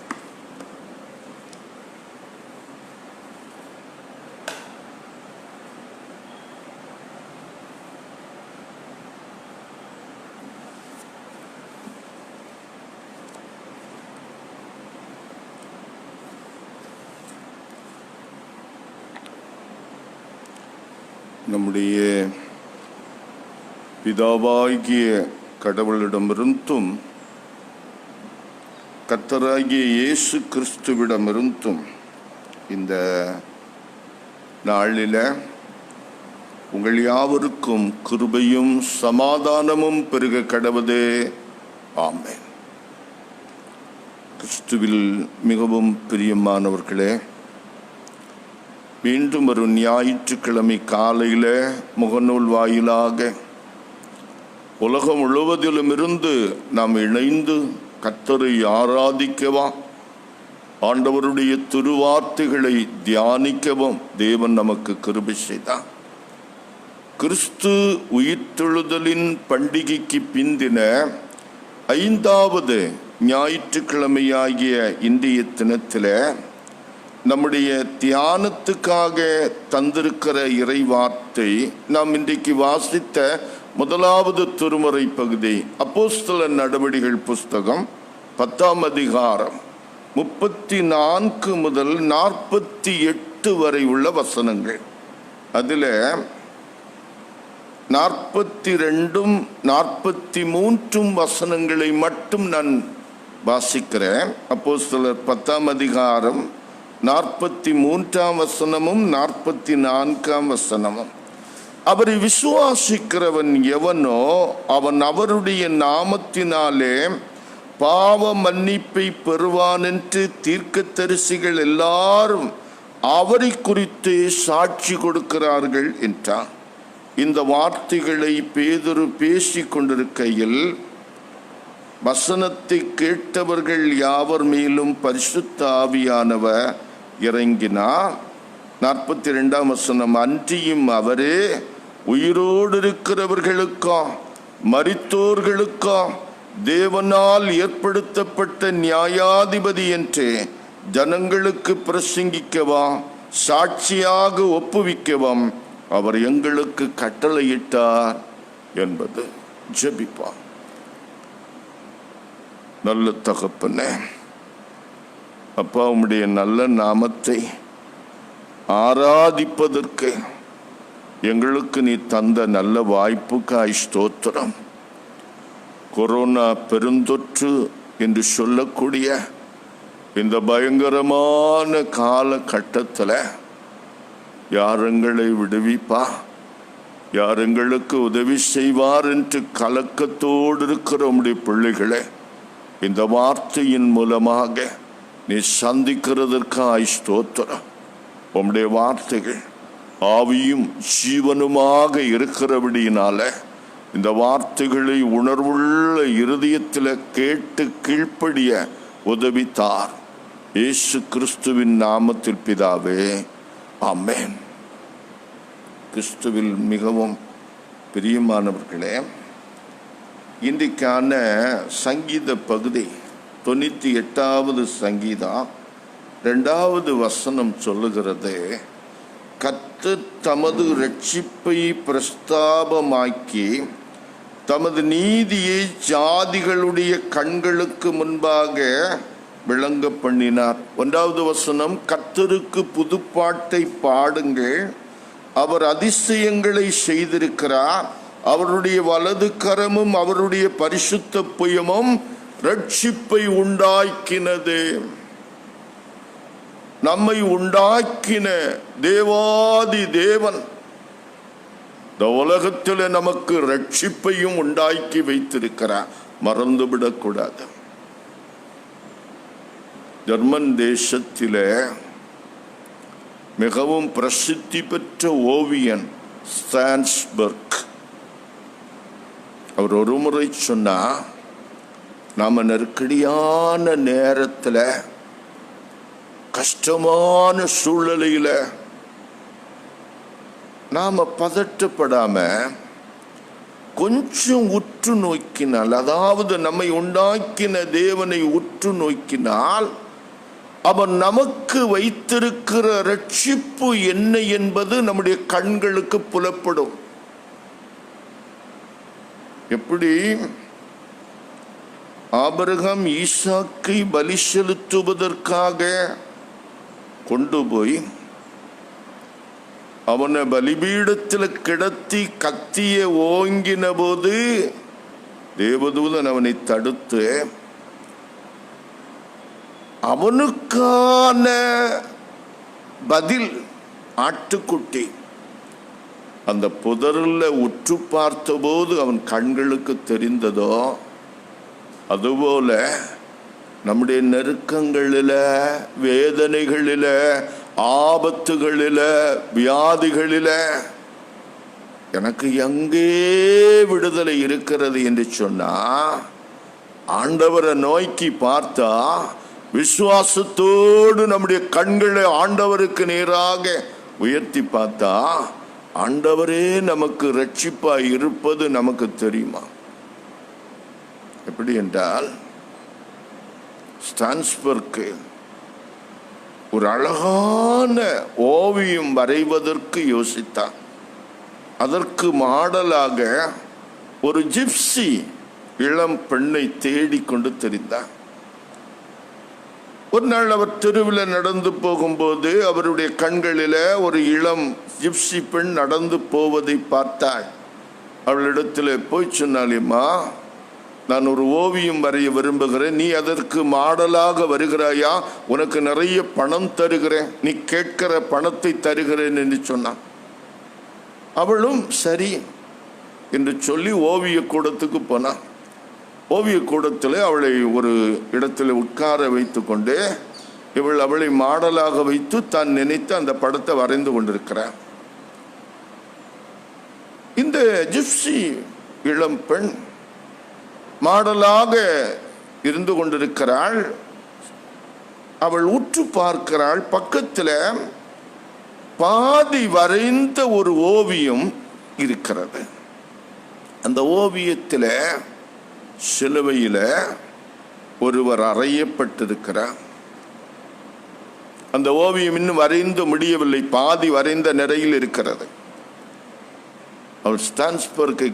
நம்முடைய பிதாவாகிய கடவுளிடமிருந்தும் கர்த்தராகிய இயேசு கிறிஸ்துவிடமிருந்தும் இந்த நாளில் உங்கள் யாவருக்கும் கிருபையும் சமாதானமும் பெருக கடவுதே. ஆமென். கிறிஸ்துவில் மிகவும் பிரியமானவர்களே, மீண்டும் ஒரு ஞாயிற்றுக்கிழமை காலையில் முகநூல் வாயிலாக உலகம் முழுவதிலும் இருந்து நாம் இணைந்து கர்த்தரை ஆராதிக்கவா, ஆண்டவருடைய திருவார்த்தைகளை தியானிக்கவும் தேவன் நமக்கு கிருபை செய்தார். கிறிஸ்து உயிர்த்தெழுதலின் பண்டிகைக்கு பிந்தின 5வது ஞாயிற்றுக்கிழமையாகிய இன்றைய தினத்தில் நம்முடைய தியானத்துக்காக தந்திருக்கிற இறை வார்த்தை நாம் இன்றைக்கு வாசித்த 1வது திருமுறை பகுதி அப்போஸ்தலர் நடவடிக்கைகள் புஸ்தகம் 10ஆம் அதிகாரம் 34 முதல் 48 வரை உள்ள வசனங்கள். அதில் 42 43 வசனங்களை மட்டும் நான் வாசிக்கிறேன். அப்போஸ்தலர் 10ஆம் அதிகாரம் 43ஆம் வசனமும் 44ஆம் வசனமும். அவரை விசுவாசிக்கிறவன் எவனோ அவன் அவருடைய நாமத்தினாலே பாவ மன்னிப்பை பெறுவான் என்று தீர்க்கதரிசிகள் எல்லாரும் அவரை குறித்து சாட்சி கொடுக்கிறார்கள் என்றார். இந்த வார்த்தைகளை பேதுரு பேசிக் கொண்டிருக்கையில் வசனத்தை கேட்டவர்கள் யாவர் மேலும் பரிசுத்த ஆவியானவர் இறங்கினார். 42ஆம் வசனம், அன்றியும் அவரே உயிரோடு இருக்கிறவர்களுக்கா மரித்தோர்களுக்கா தேவனால் ஏற்படுத்தப்பட்ட நியாயாதிபதி என்று ஜனங்களுக்கு பிரசங்கிக்கவா சாட்சியாக ஒப்புவிக்கவும் அவர் எங்களுக்கு கட்டளையிட்டார் என்பது. ஜெபிப்பார். நல்ல தகப்பனே, அப்பா, உம்முடைய நல்ல நாமத்தை ஆராதிப்பதற்கு எங்களுக்கு நீ தந்த நல்ல வாய்ப்புக்காய் ஸ்தோத்திரம். கொரோனா பெருந்தொற்று என்று சொல்லக்கூடிய இந்த பயங்கரமான காலகட்டத்தில் யார் எங்களை விடுவிப்பா, யார் எங்களுக்கு உதவி செய்வார் என்று கலக்கத்தோடு இருக்கிற உம்முடைய பிள்ளைகளை இந்த வார்த்தையின் மூலமாக நீ சந்திக்கிறதற்காய் ஸ்தோத்திரம். உம்முடைய வார்த்தைகள் ஆவியும் ஜீவனுமாக இருக்கிறபடியினால இந்த வார்த்தைகளை உணர்வுள்ள இருதயத்தில் கேட்டு கீழ்ப்படிய உதவித்தார். இயேசு கிறிஸ்துவின் நாமத்தில் பிதாவே, ஆமென். கிறிஸ்துவில் மிகவும் பிரியமானவர்களே, இன்றைக்கான சங்கீத பகுதி 98வது சங்கீதம் 2வது வசனம் சொல்லுகிறது, கர்த்தர் தமது இரட்சிப்பை பிரஸ்தாபமாக்கி தமது நீதியை ஜாதிகளுடைய கண்களுக்கு முன்பாக விளங்க பண்ணினார். 1வது வசனம், கர்த்தருக்கு புதுப்பாட்டை பாடுங்கள், அவர் அதிசயங்களை செய்திருக்கிறார், அவருடைய வலது கரமும் அவருடைய பரிசுத்த புயமும் இரட்சிப்பை உண்டாக்கினது. நம்மை உண்டாக்கின தேவாதி தேவன் இந்த உலகத்தில் நமக்கு இரட்சிப்பையும் உண்டாக்கி வைத்திருக்கிறார். மறந்துவிடக்கூடாது. ஜெர்மன் தேசத்திலே மிகவும் பிரசித்தி பெற்ற ஓவியன் ஸ்டான்ஸ்பர்க் அவர் ஒரு முறை சொன்னார், நாம் நெருக்கடியான நேரத்தில் கஷ்டமான சூழ்நிலையில நாம பதட்டப்படாம கொஞ்சம் உற்று நோக்கினால், அதாவது நம்மை உண்டாக்கின தேவனை உற்று நோக்கினால், அவர் நமக்கு வைத்திருக்கிற ரட்சிப்பு என்ன என்பது நம்முடைய கண்களுக்கு புலப்படும். எப்படி ஆபிரகாம் ஈசாக்கை பலி செலுத்துவதற்காக கொண்டு போய் அவனை பலிபீடத்தில் கிடத்தி கத்திய ஓங்கின போது தேவதூதன் அவனை தடுத்து அவனுக்கான பதில் ஆட்டுக்குட்டி அந்த புதரில் உற்று பார்த்தபோது அவன் கண்களுக்கு தெரிந்ததோ, அதுபோல நம்முடைய நெருக்கங்களில், வேதனைகளில், ஆபத்துகளில், வியாதிகளில் எனக்கு எங்கே விடுதலை இருக்கிறது என்று சொன்னா, ஆண்டவரை நோக்கி பார்த்தா, விசுவாசத்தோடு நம்முடைய கண்களை ஆண்டவருக்கு நேராக உயர்த்தி பார்த்தா, ஆண்டவரே நமக்கு ரட்சிப்பாய் இருப்பது நமக்கு தெரியுமா? எப்படி என்றால், ஸ்டான்ஸ்பர்க்கு ஒரு அழகான ஓவியம் வரைவதற்கு யோசித்தார். அதற்கு மாடலாக ஒரு ஜிப்சி இளம் பெண்ணை தேடிக்கொண்டு தெரிந்தார். ஒரு நாள் அவர் தெருவில் நடந்து போகும்போது அவருடைய கண்களில் ஒரு இளம் ஜிப்சி பெண் நடந்து போவதை பார்த்தாள். அவளிடத்தில் போய் சொன்னாலேம்மா, நான் ஒரு ஓவியம் வரைய விரும்புகிறேன், நீ அதற்கு மாடலாக வருகிறாயா? உனக்கு நிறைய பணம் தருகிறேன், நீ கேட்கிற பணத்தை தருகிறேன் என்று சொன்னான். அவளும் சரி என்று சொல்லி ஓவிய கூடத்துக்கு போனான். ஓவிய கூடத்தில் அவளை ஒரு இடத்துல உட்கார வைத்து கொண்டு இவள் அவளை மாடலாக வைத்து தான் நினைத்து அந்த படத்தை வரைந்து கொண்டிருக்கிறார். இந்த ஜிப்சி இளம் பெண் மாடலாக இருந்து கொண்டிருக்கிறாள். அவள் உற்று பார்க்கிறாள். பக்கத்தில் பாதி வரைந்த ஒரு ஓவியம் இருக்கிறது. அந்த ஓவியத்தில் சிலுவையில் ஒருவர் அறையப்பட்டிருக்கிறார். அந்த ஓவியம் இன்னும் வரைந்து முடியவில்லை, பாதி வரைந்த நிலையில் இருக்கிறது. அவள் ஸ்டான்ஸ்பர்க்கை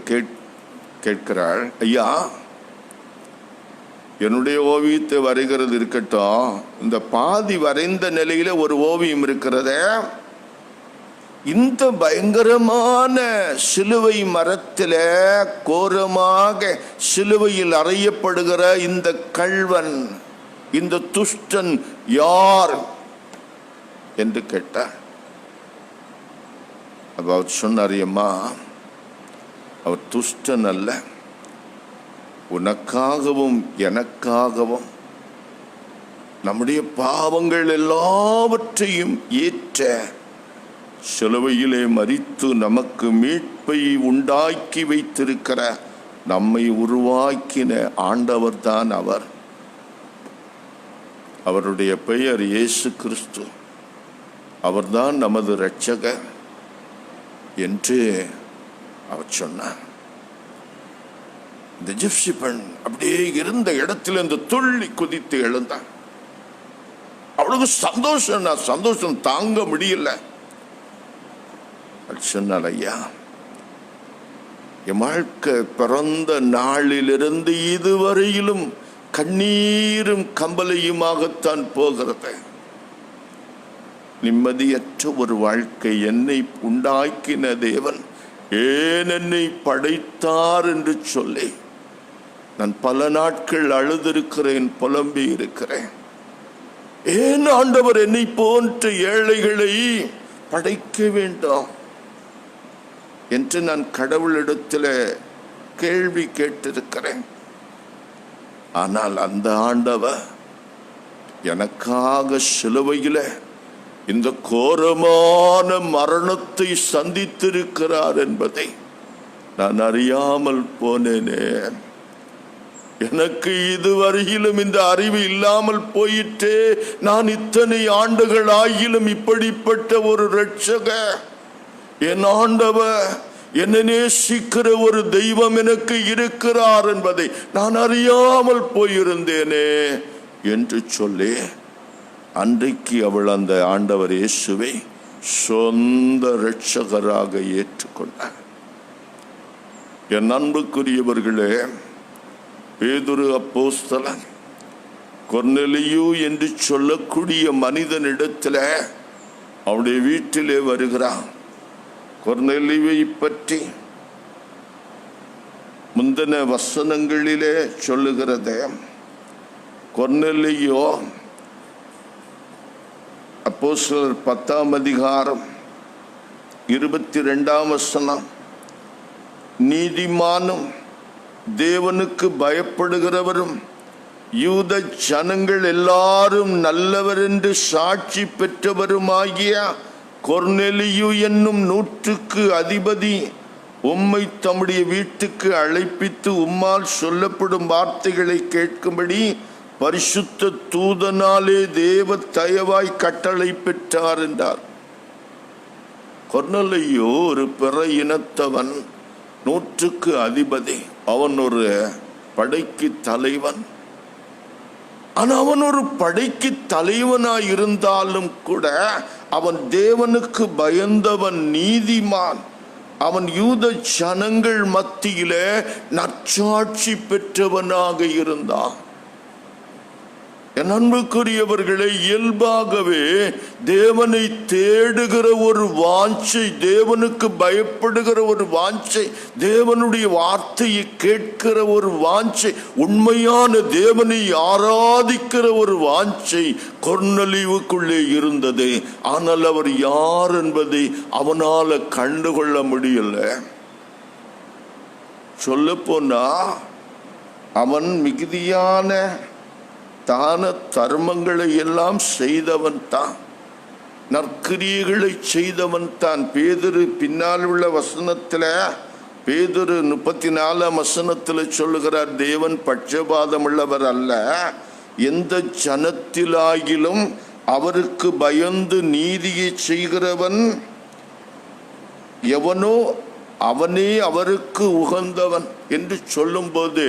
கேட்கிறாள், ஐயா, என்னுடைய ஓவியத்தை வரைகிறது இருக்கட்டும், இந்த பாதி வரைந்த நிலையில ஒரு ஓவியம் இருக்கிறதே, இந்த பயங்கரமான சிலுவை மரத்தில கோரமாக சிலுவையில் அறையப்படுகிற இந்த கள்வன், இந்த துஷ்டன் யார் என்று கேட்டார். அவர் சொன்னார், அம்மா, அவர் துஷ்டன் அல்ல, உனக்காகவும் எனக்காகவும் நம்முடைய பாவங்கள் எல்லாவற்றையும் ஏற்ற சிலுவையிலே மரித்து நமக்கு மீட்பை உண்டாக்கி வைத்திருக்கிற, நம்மை உருவாக்கின ஆண்டவர் தான் அவர். அவருடைய பெயர் இயேசு கிறிஸ்து. அவர்தான் நமது இரட்சகர் என்று அவர் சொன்னார். இந்த ஜிப்சி பெண் அப்படியே இருந்த இடத்துல இந்த துள்ளி குதித்து எழுந்தார். அவளுக்கு சந்தோஷம், நான் சந்தோஷம் தாங்க முடியல. சொன்னாள், ஐயா, என் வாழ்க்கை பிறந்த நாளிலிருந்து இதுவரையிலும் கண்ணீரும் கம்பலையுமாகத்தான் போகிறது. நிம்மதியற்ற ஒரு வாழ்க்கை. என்னை உண்டாக்கின தேவன் ஏன் என்னை படைத்தார் என்று சொல்லி நான் பல நாட்கள் அழுதிருக்கிறேன், புலம்பி இருக்கிறேன். ஏன் ஆண்டவர் என்னை போன்ற ஏழைகளை படைக்க வேண்டாம் என்று நான் கடவுளிடத்தில் கேள்வி கேட்டிருக்கிறேன். ஆனால் அந்த ஆண்டவர் எனக்காக சிலுவையில் இந்த கோரமான மரணத்தை சந்தித்திருக்கிறார் என்பதை நான் அறியாமல் போனேனே. எனக்கு இதுவரையிலும் இந்த அறிவு இல்லாமல் போயிட்டே, நான் இத்தனை ஆண்டுகள் ஆகிலும் இப்படிப்பட்ட ஒரு இரட்சகர், என் ஆண்டவர், என்னை நேசிக்கிற ஒரு தெய்வம் எனக்கு இருக்கிறார் என்பதை நான் அறியாமல் போயிருந்தேனே என்று சொல்லி அன்றைக்கு அவள் அந்த ஆண்டவர் இயேசுவை சொந்த இரட்சகராக ஏற்றுக்கொண்டார். என் அன்புக்குரியவர்களே, பேதுரு அப்போஸ்தலன் கொர்நேலியு என்று சொல்லக்கூடிய மனிதனிடத்தில் அவருடைய வீட்டிலே வருகிறான். கொர்நேலியுவை பற்றி முந்தின வசனங்களிலே சொல்லுகிறது. கொர்நேலியு அப்போஸ்தலர் 10ஆம் அதிகாரம் 22ஆம் வசனம், நீதிமானும் தேவனுக்கு பயப்படுகிறவரும் யூத ஜனங்கள் எல்லாரும் நல்லவர் என்று சாட்சி பெற்றவருமாகிய கொர்நேலியு என்னும் 100க்கு அதிபதி உம்மை தம்முடைய வீட்டுக்கு அழைப்பித்து உம்மால் சொல்லப்படும் வார்த்தைகளை கேட்கும்படி பரிசுத்த தூதனாலே தேவ தயவாய் கட்டளை பெற்றார் என்றார். கொர்நேலியு ஒரு பிற இனத்தவன், 100க்கு அதிபதி, அவன் ஒரு படைக்கு தலைவன். ஆனா அவன் ஒரு படைக்கு தலைவனாய் இருந்தாலும் கூட அவன் தேவனுக்கு பயந்தவன், நீதிமான். அவன் யூத ஜனங்கள் மத்தியிலே நற்சாட்சி பெற்றவனாக இருந்தான். என் அன்புக்குரியவர்களை, இயல்பாகவே தேவனை தேடுகிற ஒரு வாஞ்சை, தேவனுக்கு பயப்படுகிற ஒரு வாஞ்சை, தேவனுடைய வார்த்தையை கேட்கிற ஒரு வாஞ்சை, உண்மையான தேவனை ஆராதிக்கிற ஒரு வாஞ்சை கொர்நேலியுவுக்குள்ளே இருந்தது. ஆனால் அவர் யார் என்பதை அவனால கண்டுகொள்ள முடியல. சொல்ல போனா அவன் மிகுதியான தான தர்மங்களை எல்லாம் செய்தவன் தான், நற்கிரியைகளை செய்தவன் தான். பேதுரு பின்னால் உள்ள வசனத்தில், பேதுரு 34ஆம் வசனத்தில் சொல்லுகிறார், தேவன் பட்சபாதம் உள்ளவர் அல்ல, எந்த ஜனத்திலாகிலும் அவருக்கு பயந்து நீதியை செய்கிறவன் எவனோ அவனே அவருக்கு உகந்தவன் என்று சொல்லும்போது,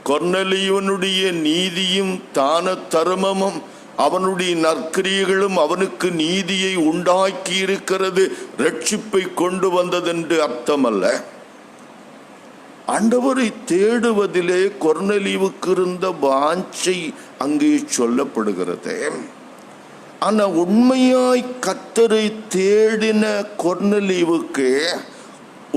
கொர்நேலியுனுடைய நீதியும் தான தர்மமும் அவனுடைய நற்கிரியைகளும் அவனுக்கு நீதியை உண்டாக்கி இருக்கிறது, ரட்சிப்பை கொண்டு வந்ததென்று அர்த்தமல்ல. ஆண்டவரை தேடுவதிலே கொர்நேலியுவுக்கு இருந்த வாஞ்சை அங்கே சொல்லப்படுகிறது. ஆனா உண்மையாய் கர்த்தரை தேடின கொர்நேலியுவுக்கு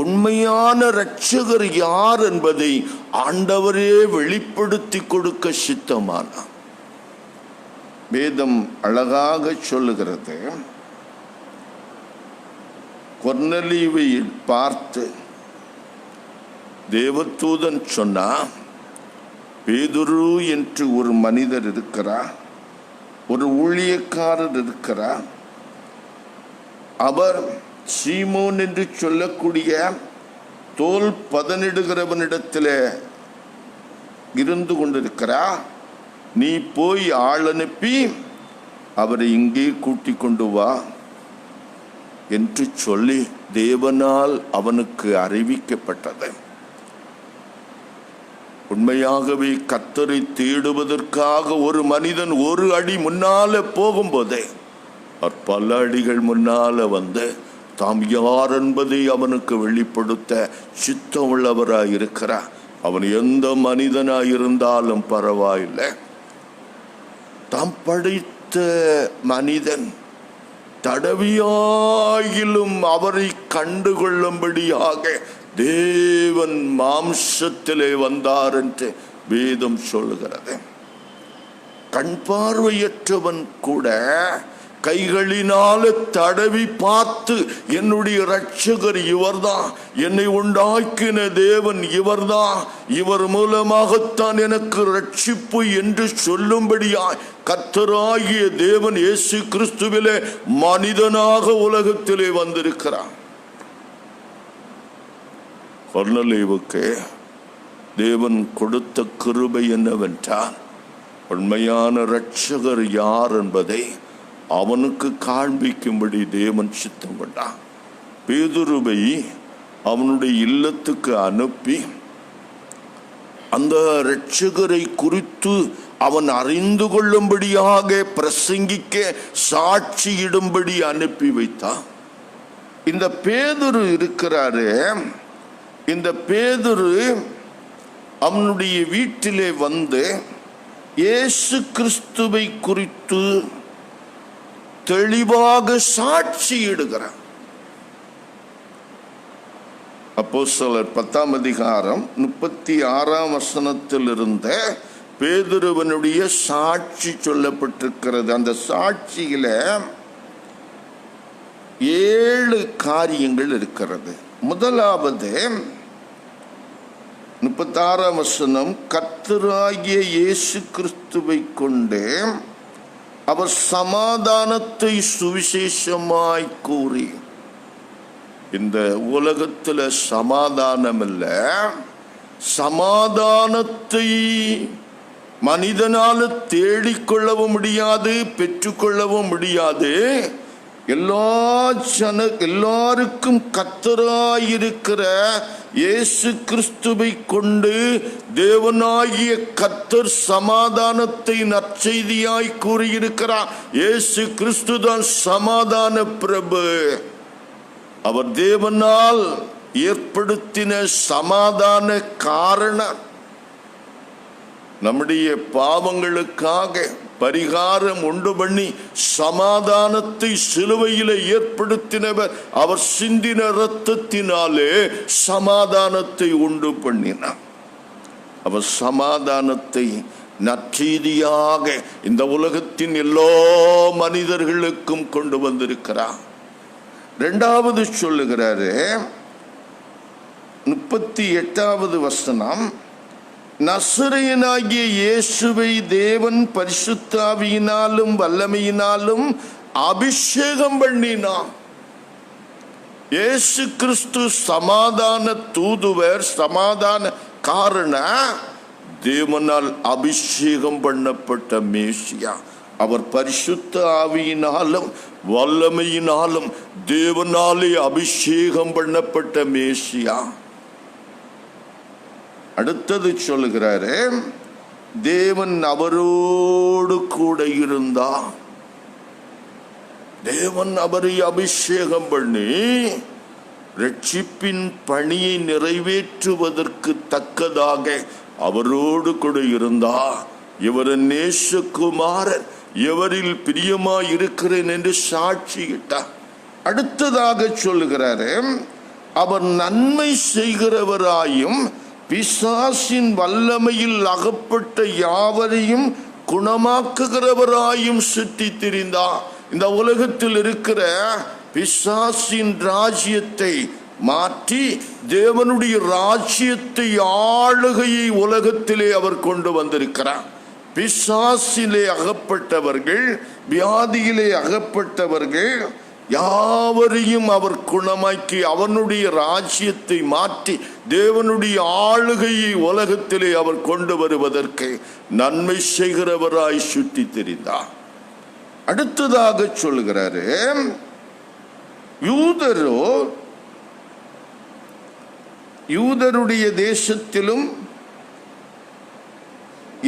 உண்மையான இரட்சகர் யார் என்பதை ஆண்டவரே வெளிப்படுத்தி கொடுக்க சித்தமானார். வேதம் அழகாக சொல்லுகிறது, கொர்நேலியுவை பார்த்து தேவதூதன் சொன்னா, பேதுரு என்று ஒரு மனிதர் இருக்கிறார், ஒரு ஊழியக்காரர் இருக்கிறார், அவர் சீமோன் என்று சொல்லக்கூடிய தோல் பதனிடுகிறவனிடத்தில் இருந்து கொண்டிருக்கிறார், நீ போய் ஆள் அனுப்பி அவரை இங்கே கூட்டிக் கொண்டு வா என்று சொல்லி தேவனால் அவனுக்கு அறிவிக்கப்பட்டது. உண்மையாகவே கர்த்தரை தேடுவதற்காக ஒரு மனிதன் ஒரு அடி முன்னால போகும்போதே அவர் பல அடிகள் முன்னால வந்து தாம் யார் என்பதை அவனுக்கு வெளிப்படுத்த சித்தம் உள்ளவராய் இருக்கிறார். அவன் எந்த மனிதனாய் இருந்தாலும் பரவாயில்லை, தாம் படைத்த மனிதன் தடவியாயிலும் அவரை கண்டுகொள்ளும்படியாக தேவன் மாம்சத்திலே வந்தார் என்று வேதம் சொல்லுகிறது. கண் பார்வையற்றவன் கூட கைகளினால தடவி பார்த்து என்னுடைய இரட்சகர் இவர்தான், என்னை உண்டாக்கின தேவன் இவர்தான், இவர் மூலமாகத்தான் எனக்கு ரட்சிப்பு என்று சொல்லும்படியாய் கர்த்தராகிய தேவன் இயேசு கிறிஸ்துவிலே மனிதனாக உலகத்திலே வந்திருக்கிறார். கொர்நேலியுவுக்கு தேவன் கொடுத்த கிருபை என்னவென்றால் உண்மையான இரட்சகர் யார் என்பதை அவனுக்கு காண்பிக்கும்படி தேவன் சித்தம் கொண்டான். பேதுருவை அவனுடைய இல்லத்துக்கு அனுப்பி அந்த இரட்சகரை குறித்து அவன் அறிந்து கொள்ளும்படியாக பிரசங்கிக்க சாட்சியிடும்படி அனுப்பி வைத்தான். இந்த பேதுரு இருக்கிறாரு, இந்த பேதுரு அவனுடைய வீட்டிலே வந்து இயேசு கிறிஸ்துவை குறித்து தெளிவாக சாட்சியிடுகிறான். அப்போஸ்தலர் 10ஆம் அதிகாரம் 36ஆம் வசனத்தில் இருந்த பேதுருவனுடைய சாட்சி சொல்லப்பட்டிருக்கிறது. அந்த சாட்சியில 7 காரியங்கள் இருக்கிறது. முதலாவது 36ஆம் வசனம், கர்த்தராகிய இயேசு கிறிஸ்துவை கொண்டு அவர் சமாதானத்தை சுவிசேஷமாய் கூறி. இந்த உலகத்துல சமாதானம் இல்ல, சமாதானத்தை மனிதனால தேடிக்கொள்ளவும் முடியாது, பெற்றுக்கொள்ளவும் முடியாது. எல்லாருக்கும் கர்த்தராயிருக்கிற இயேசு கிறிஸ்துவை கொண்டு தேவனாகிய கர்த்தர் சமாதானத்தை நற்செய்தியாய் கூறியிருக்கிறார். இயேசு கிறிஸ்து தான் சமாதான பிரபு. அவர் தேவனால் ஏற்படுத்தின சமாதான காரணம். நம்முடைய பாவங்களுக்காக பரிகாரம் உண்டு பண்ணி சமாதானத்தை சிலுவையிலே ஏற்படுத்தினவர். அவர் சிந்தின இரத்தத்தினாலே சமாதானத்தை உண்டு பண்ணினார். அவர் சமாதானத்தை நற்செய்தியாக இந்த உலகத்தின் எல்லா மனிதர்களுக்கும் கொண்டு வந்திருக்கிறார். இரண்டாவது சொல்லுகிறாரு 38வது வசனம், நசரேயனாகிய இயேசுவை தேவன் பரிசுத்த ஆவியினாலும் வல்லமையினாலும் அபிஷேகம் பண்ணினார். இயேசு கிறிஸ்து சமாதான தூதுவர், சமாதான காரண, தேவனால் அபிஷேகம் பண்ணப்பட்ட மேசியா. அவர் பரிசுத்த ஆவியினாலும் வல்லமையினாலும் தேவனாலே அபிஷேகம் பண்ணப்பட்ட மேசியா. அடுத்தது சொல்லுகிறாரு, தேவன் அவரோடு கூட இருந்தா. தேவன் அவரை அபிஷேகம் பண்ணி ரட்சிப்பின் பணியை நிறைவேற்றுவதற்கு தக்கதாக அவரோடு கூட இருந்தா. இவர் நேசகுமாரர், எவரில் பிரியமாய் இருக்கிறேன் என்று சாட்சியிட்டார். அடுத்ததாக சொல்லுகிறாரு, அவர் நன்மை செய்கிறவராயும் பிசாசின் வல்லமையில் அகப்பட்ட யாவரையும் குணமாக்குகிறவராயும் சுற்றி திரிந்தார். இந்த உலகத்தில் இருக்கிற பிசாசின் ராஜ்யத்தை மாற்றி தேவனுடைய ராஜ்யத்தை, ஆளுகையை உலகத்திலே அவர் கொண்டு வந்திருக்கிறார். பிசாசிலே அகப்பட்டவர்கள், வியாதியிலே அகப்பட்டவர்கள் யாவரையும் அவர் குணமாக்கி அவனுடைய ராஜ்யத்தை மாற்றி தேவனுடைய ஆளுகையை உலகத்திலே அவர் கொண்டு வருவதற்கு நன்மை செய்கிறவராய் சுற்றி தெரிந்தார். அடுத்ததாக சொல்லுகிறாரு, யூதருடைய தேசத்திலும்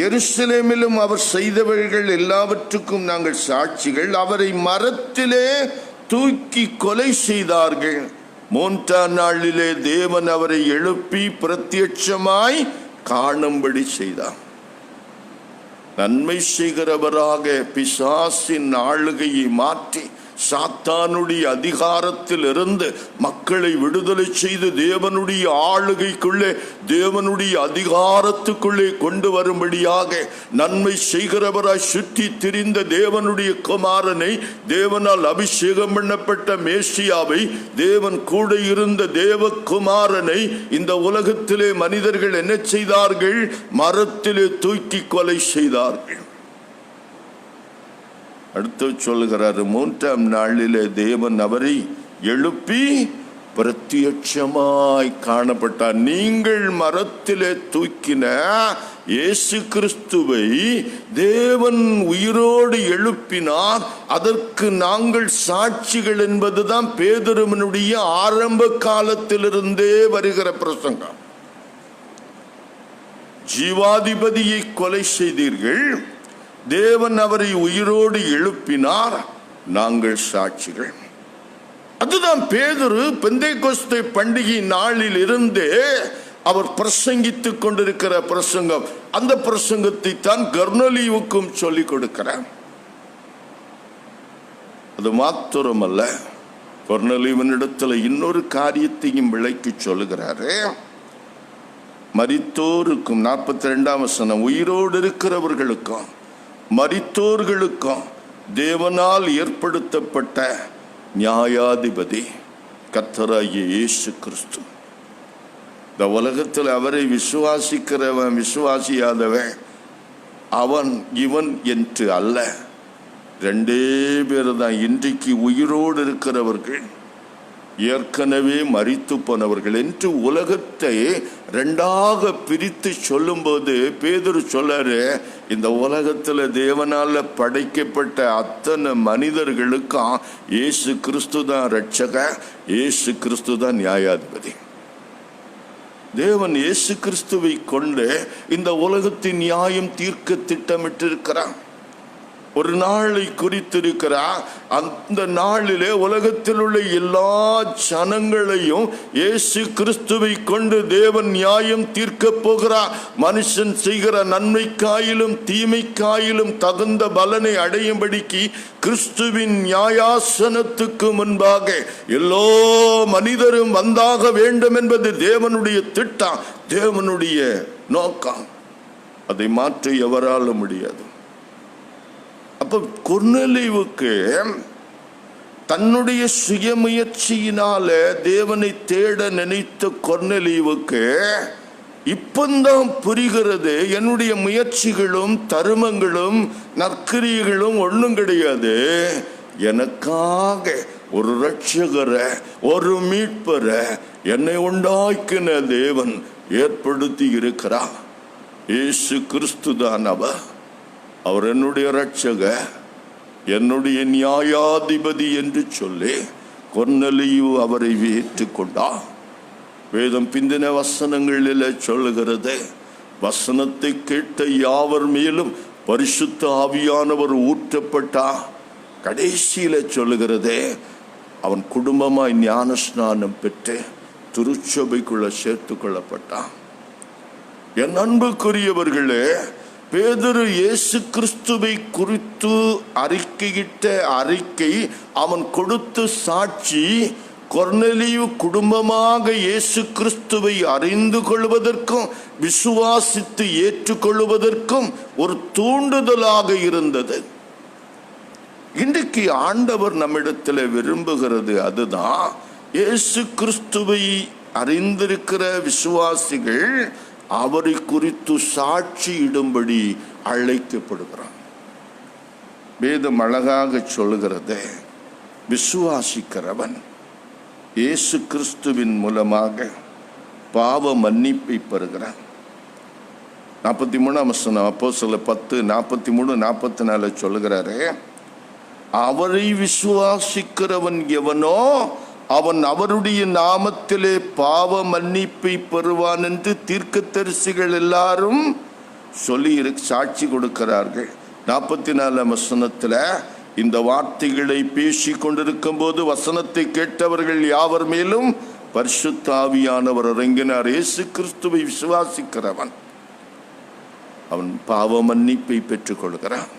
எருசலேமிலும் அவர் செய்தவர்கள் எல்லாவற்றுக்கும் நாங்கள் சாட்சிகள். அவரை மரத்திலே தூக்கி கொலை செய்தார்கள். 3ஆம் நாளிலே தேவன் அவரை எழுப்பி பிரத்யட்சமாய் காணும்படி செய்தார். நன்மை செய்கிறவராக பிசாசின் ஆளுகையை மாற்றி சாத்தானுடைய அதிகாரத்தில் இருந்து மக்களை விடுதலை செய்து தேவனுடைய ஆளுகைக்குள்ளே, தேவனுடைய அதிகாரத்துக்குள்ளே கொண்டு வரும்படியாக நன்மை செய்கிறவராய் சுற்றி திரிந்த தேவனுடைய குமாரனை, தேவனால் அபிஷேகம் பண்ணப்பட்ட மேசியாவை, தேவன் கூட இருந்த தேவகுமாரனை இந்த உலகத்திலே மனிதர்கள் என்ன செய்தார்கள்? மரத்திலே தூக்கி கொலை செய்தார்கள். அடுத்து சொல்லுகிறாரு, 3ஆம் நாளிலே தேவன் அவரை எழுப்பி பிரத்யட்சமாய் காணப்பட்டார். நீங்கள் மரத்திலே தூக்கின இயேசு கிறிஸ்துவை தேவன் உயிரோடு எழுப்பினார், அதற்கு நாங்கள் சாட்சிகள் என்பதுதான் பேதுருவினுடைய ஆரம்ப காலத்திலிருந்தே வருகிற பிரசங்கம். ஜீவாதிபதியை கொலை செய்தீர்கள், தேவன் அவரை உயிரோடு எழுப்பினார், நாங்கள் சாட்சிகள். அதுதான் பேதுரு பெந்தேகோஸ்தே பண்டிகை நாளில் இருந்தே அவர் பிரசங்கித்துக் கொண்டிருக்கிற பிரசங்கம். அந்த பிரசங்கத்தை தான் கொர்நேலியுவுக்கும் சொல்லிக் கொடுக்கிறார். அது மாத்திரமல்ல, கொர்நேலியுவினிடத்தில் இன்னொரு காரியத்தையும் விளக்கி சொல்லுகிறாரு. மரித்தோருக்கும் 42ஆம் வசனம், உயிரோடு இருக்கிறவர்களுக்கும் மரித்தோர்களுக்கும் தேவனால் ஏற்படுத்தப்பட்ட நியாயாதிபதி கர்த்தராகிய இயேசு கிறிஸ்து. இந்த உலகத்தில் அவரை விசுவாசிக்கிறவன் விசுவாசியாதவன் அவன் இவன் என்று அல்ல, ரெண்டே பேர் தான். இன்றைக்கு உயிரோடு இருக்கிறவர்கள் ஏற்கனவே மரித்து போனவர்கள் என்று உலகத்தை ரெண்டாக பிரித்து சொல்லும்போது பேதுரு சொல்லாரு, இந்த உலகத்தில் தேவனால படைக்கப்பட்ட அத்தனை மனிதர்களுக்கும் இயேசு கிறிஸ்து தான் ரட்சகர், இயேசு கிறிஸ்து தான் நியாயாதிபதி. தேவன் இயேசு கிறிஸ்துவை கொண்டு இந்த உலகத்தின் நியாயம் தீர்க்க திட்டமிட்டிருக்கிறார். ஒரு நாளை குறித்திருக்கிறார். அந்த நாளிலே உலகத்தில் உள்ள எல்லா ஜனங்களையும் இயேசு கிறிஸ்துவை கொண்டு தேவன் நியாயம் தீர்க்க போகிறார். மனுஷன் செய்கிற நன்மைக்காயிலும் தீமைக்காயிலும் தகுந்த பலனை அடையும்படிக்கு கிறிஸ்துவின் நியாயாசனத்துக்கு முன்பாக எல்லா மனிதரும் வந்தாக வேண்டும் என்பது தேவனுடைய திட்டம், தேவனுடைய நோக்கம். அதை மாற்ற எவராலும் முடியாது. அப்ப கொர்நேலியுவுக்கு தன்னுடைய சுயமுயற்சியினால தேவனை தேட நினைத்த கொர்நேலியுவுக்கு இப்பந்தான் புரிகிறது, என்னுடைய முயற்சிகளும் தருமங்களும் நற்கிரியைகளும் ஒன்றும் கிடையாது, எனக்காக ஒரு ரட்சகரை ஒரு மீட்பரை என்னை உண்டாக்கின தேவன் ஏற்படுத்தி இருக்கிறார். இயேசு கிறிஸ்து தான் அவர் என்னுடைய ரட்சகர், என்னுடைய நியாயாதிபதி என்று சொல்லி கொர்நேலியு அவரை ஏற்றுக்கொண்டார். வேதம் பிந்தின வசனங்களில் சொல்லுகிறது, வசனத்தை கேட்ட யாவர் மேலும் பரிசுத்த ஆவியானவர் ஊற்றப்பட்டார். கடைசியில சொல்லுகிறது, அவன் குடும்பமாய் ஞான ஸ்நானம் பெற்று திருச்சபைக்குள்ள சேர்த்து கொள்ளப்பட்டான். என் அன்புக்குரியவர்களே, பேதுரு இயேசு கிறிஸ்துவை குறித்து அறிக்கையிட்ட அறிக்கை, அவன் கொடுத்த சாட்சி கொர்நேலியு குடும்பமாக இயேசு கிறிஸ்துவை அறிந்து கொள்வதற்கும் விசுவாசித்து ஏற்றுக்கொள்வதற்கும் ஒரு தூண்டுதலாக இருந்தது. இன்றைக்கு ஆண்டவர் நம்மிடத்தில் விரும்புகிறது அதுதான். இயேசு கிறிஸ்துவை அறிந்திருக்கிற விசுவாசிகள் அவரை குறித்து சாட்சியிடும்படி அழைக்கப்படுகிறார். வேதம் அழகாக சொல்லுகிறது, விசுவாசிக்கிறவன் இயேசு கிறிஸ்துவின் மூலமாக பாவ மன்னிப்பை பெறுகிறான். 43ஆம் வசனம் அப்போஸ்தலர் 10:43-44 சொல்லுகிறாரு, அவரை விசுவாசிக்கிறவன் எவனோ அவன் அவருடைய நாமத்திலே பாவ மன்னிப்பை பெறுவான் என்று தீர்க்கதரிசிகள் எல்லாரும் சொல்லி சாட்சி கொடுக்கிறார்கள். 44ஆம் வசனத்துல இந்த வார்த்தைகளை பேசி கொண்டிருக்கும் போது வசனத்தை கேட்டவர்கள் யாவர் மேலும் பரிசுத்த ஆவியானவர் இறங்கினார். இயேசு கிறிஸ்துவை விசுவாசிக்கிறவன் அவன் பாவ மன்னிப்பை பெற்றுக் கொள்கிறான்.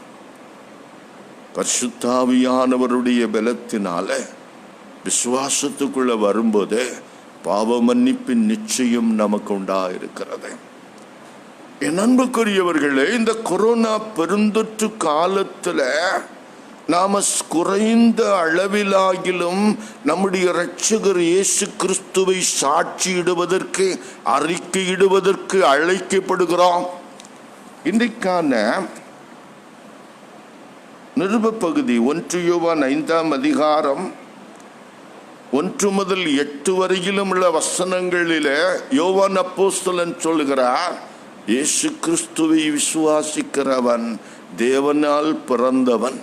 பரிசுத்த ஆவியானவருடைய பலத்தினால விசுவாசத்துக்குள்ள வரும்போது பாவ மன்னிப்பின் நிச்சயம் நமக்கு உண்டாயிருக்கிறது. என் அன்புக்குரியவர்களே, இந்த கொரோனா பெருந்தொற்று காலத்துல நாம குறைந்த அளவிலாகிலும் நம்முடைய இரட்சகர் இயேசு கிறிஸ்துவை சாட்சியிடுவதற்கு அறிக்கையிடுவதற்கு அழைக்கப்படுகிறோம். இன்றைக்கான நிருப பகுதி 1 யோவான் 5ஆம் அதிகாரம் 1 முதல் 8 வரையிலும் உள்ள வசனங்களிலே யோவான் அப்போஸ்தலன் சொல்கிறார், இயேசு கிறிஸ்துவை விசுவாசிக்கிறவன் தேவனால் பிறந்தவன்.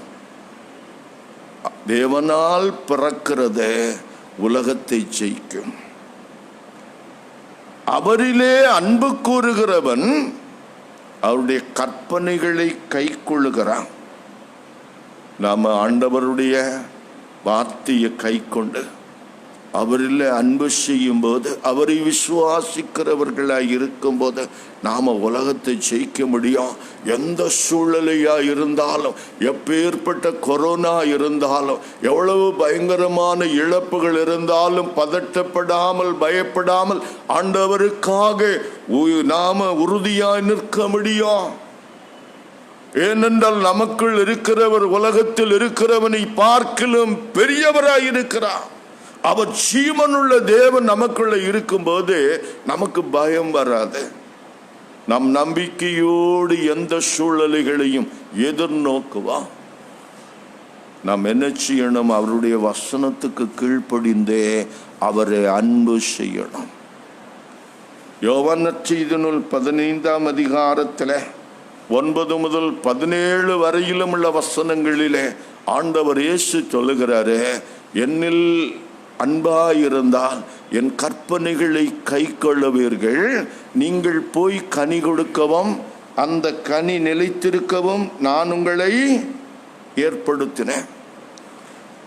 தேவனால் பிறக்கிறது உலகத்தை ஜெயிக்கும். அவரிலே அன்பு கூறுகிறவன் அவருடைய கற்பனைகளை கைக்கொள்ளுகிறான். நாம ஆண்டவருடைய வார்த்தையை கைக்கொண்டு அவரில் அன்பு செய்யும் போது, அவரை விசுவாசிக்கிறவர்களாய் இருக்கும் போது நாம உலகத்தை ஜெயிக்க முடியும். எந்த சூழ்நிலையா இருந்தாலும், எப்பேற்பட்ட கொரோனா இருந்தாலும், எவ்வளவு பயங்கரமான இழப்புகள் இருந்தாலும் பதட்டப்படாமல் பயப்படாமல் ஆண்டவருக்காக நாம உறுதியாய் நிற்க முடியும். ஏனென்றால் நமக்குள் இருக்கிறவர் உலகத்தில் இருக்கிறவனை பார்க்கிலும் பெரியவராய் இருக்கிறார். அவர் ஜீவனுள்ள தேவன் நமக்குள்ள இருக்கும்போது நமக்கு பயம் வராது. நம் நம்பிக்கையோடு எந்த சூழ்நிலைகளையும் எதிர்நோக்குவோம். நாம் என்ன செய்யணும்? அவருடைய வசனத்துக்கு கீழ்ப்படிந்தே அவரை அன்பு செய்யணும். யோவான் நற்செய்தி நூல் 15ஆம் அதிகாரத்தில் 9 முதல் 17 வரையிலும் உள்ள வசனங்களிலே ஆண்டவர் இயேசு சொல்லுகிறாரு, என்னில் அன்பாயிருந்தால் என் கற்பனைகளை கை கொள்ளுவீர்கள். நீங்கள் போய் கனி கொடுக்கவும் அந்த கனி நிலைத்திருக்கவும் நான் உங்களை ஏற்படுத்தினேன்.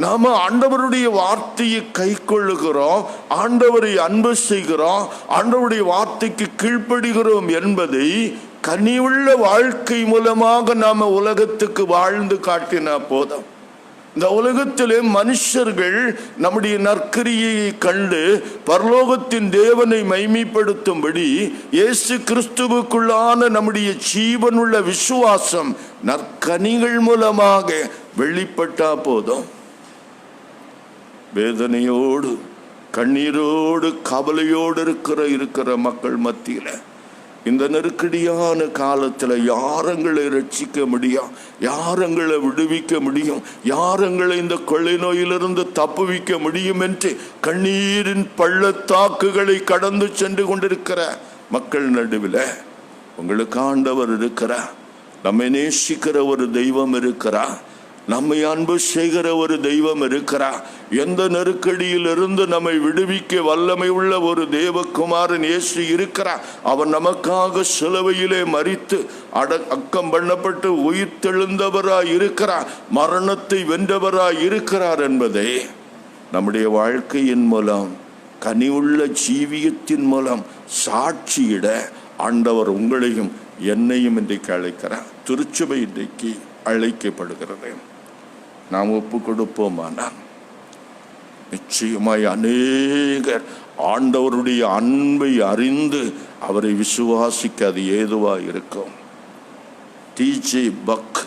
நாம ஆண்டவருடைய வார்த்தையை கை கொள்ளுகிறோம், ஆண்டவரை அன்பு செய்கிறோம், ஆண்டவருடைய வார்த்தைக்கு கீழ்ப்படுகிறோம் என்பதை கனிவுள்ள வாழ்க்கை மூலமாக நாம உலகத்துக்கு வாழ்ந்து காட்டினா போதும். இந்த உலகத்திலே மனுஷர்கள் நம்முடைய நற்கிரியை கண்டு பரலோகத்தின் தேவனை மைமைப்படுத்தும்படி இயேசு கிறிஸ்துவுக்குள்ளான நம்முடைய ஜீவனுள்ள விசுவாசம் நற்கனிகள் மூலமாக வெளிப்பட்டா போதும். வேதனையோடு கண்ணீரோடு கவலையோடு இருக்கிற மக்கள் மத்தியில இந்த நெருக்கடியான காலத்தில் யாரங்களை ரட்சிக்க முடியும்? யாரங்களை விடுவிக்க முடியும்? யாரங்களை இந்த கொள்ளை நோயிலிருந்து தப்புவிக்க முடியும் என்று கண்ணீரின் பள்ளத்தாக்குகளை கடந்து சென்று கொண்டிருக்கிற மக்கள் நடுவில் உங்களுக்கு ஆண்டவர் இருக்கிறார். நம்மை நேசிக்கிற ஒரு தெய்வம் இருக்கிறார். நம்மை அன்பு செய்கிற ஒரு தெய்வம் இருக்கிறார். எந்த நெருக்கடியில் இருந்து நம்மை விடுவிக்க வல்லமை உள்ள ஒரு தேவகுமாரன் இயேசு இருக்கிறார். அவர் நமக்காக சிலுவையிலே மரித்து அக்கம் பண்ணப்பட்டு உயிர்த்தெழுந்தவராய் இருக்கிறார். மரணத்தை வென்றவராய் இருக்கிறார் என்பதை நம்முடைய வாழ்க்கையின் மூலம், கனிவுள்ள ஜீவியத்தின் மூலம் சாட்சியிட ஆண்டவர் உங்களையும் என்னையும் இன்றைக்கு அழைக்கிறார். திருச்சபை இன்றைக்கு அழைக்கப்படுகிறது. நாம் ஒப்பு கொடுப்போமானால் நிச்சயமாய் அநேகர் ஆண்டவருடைய அன்பை அறிந்து அவரை விசுவாசிக்க அது ஏதுவாக இருக்கும். டிஜே பக்,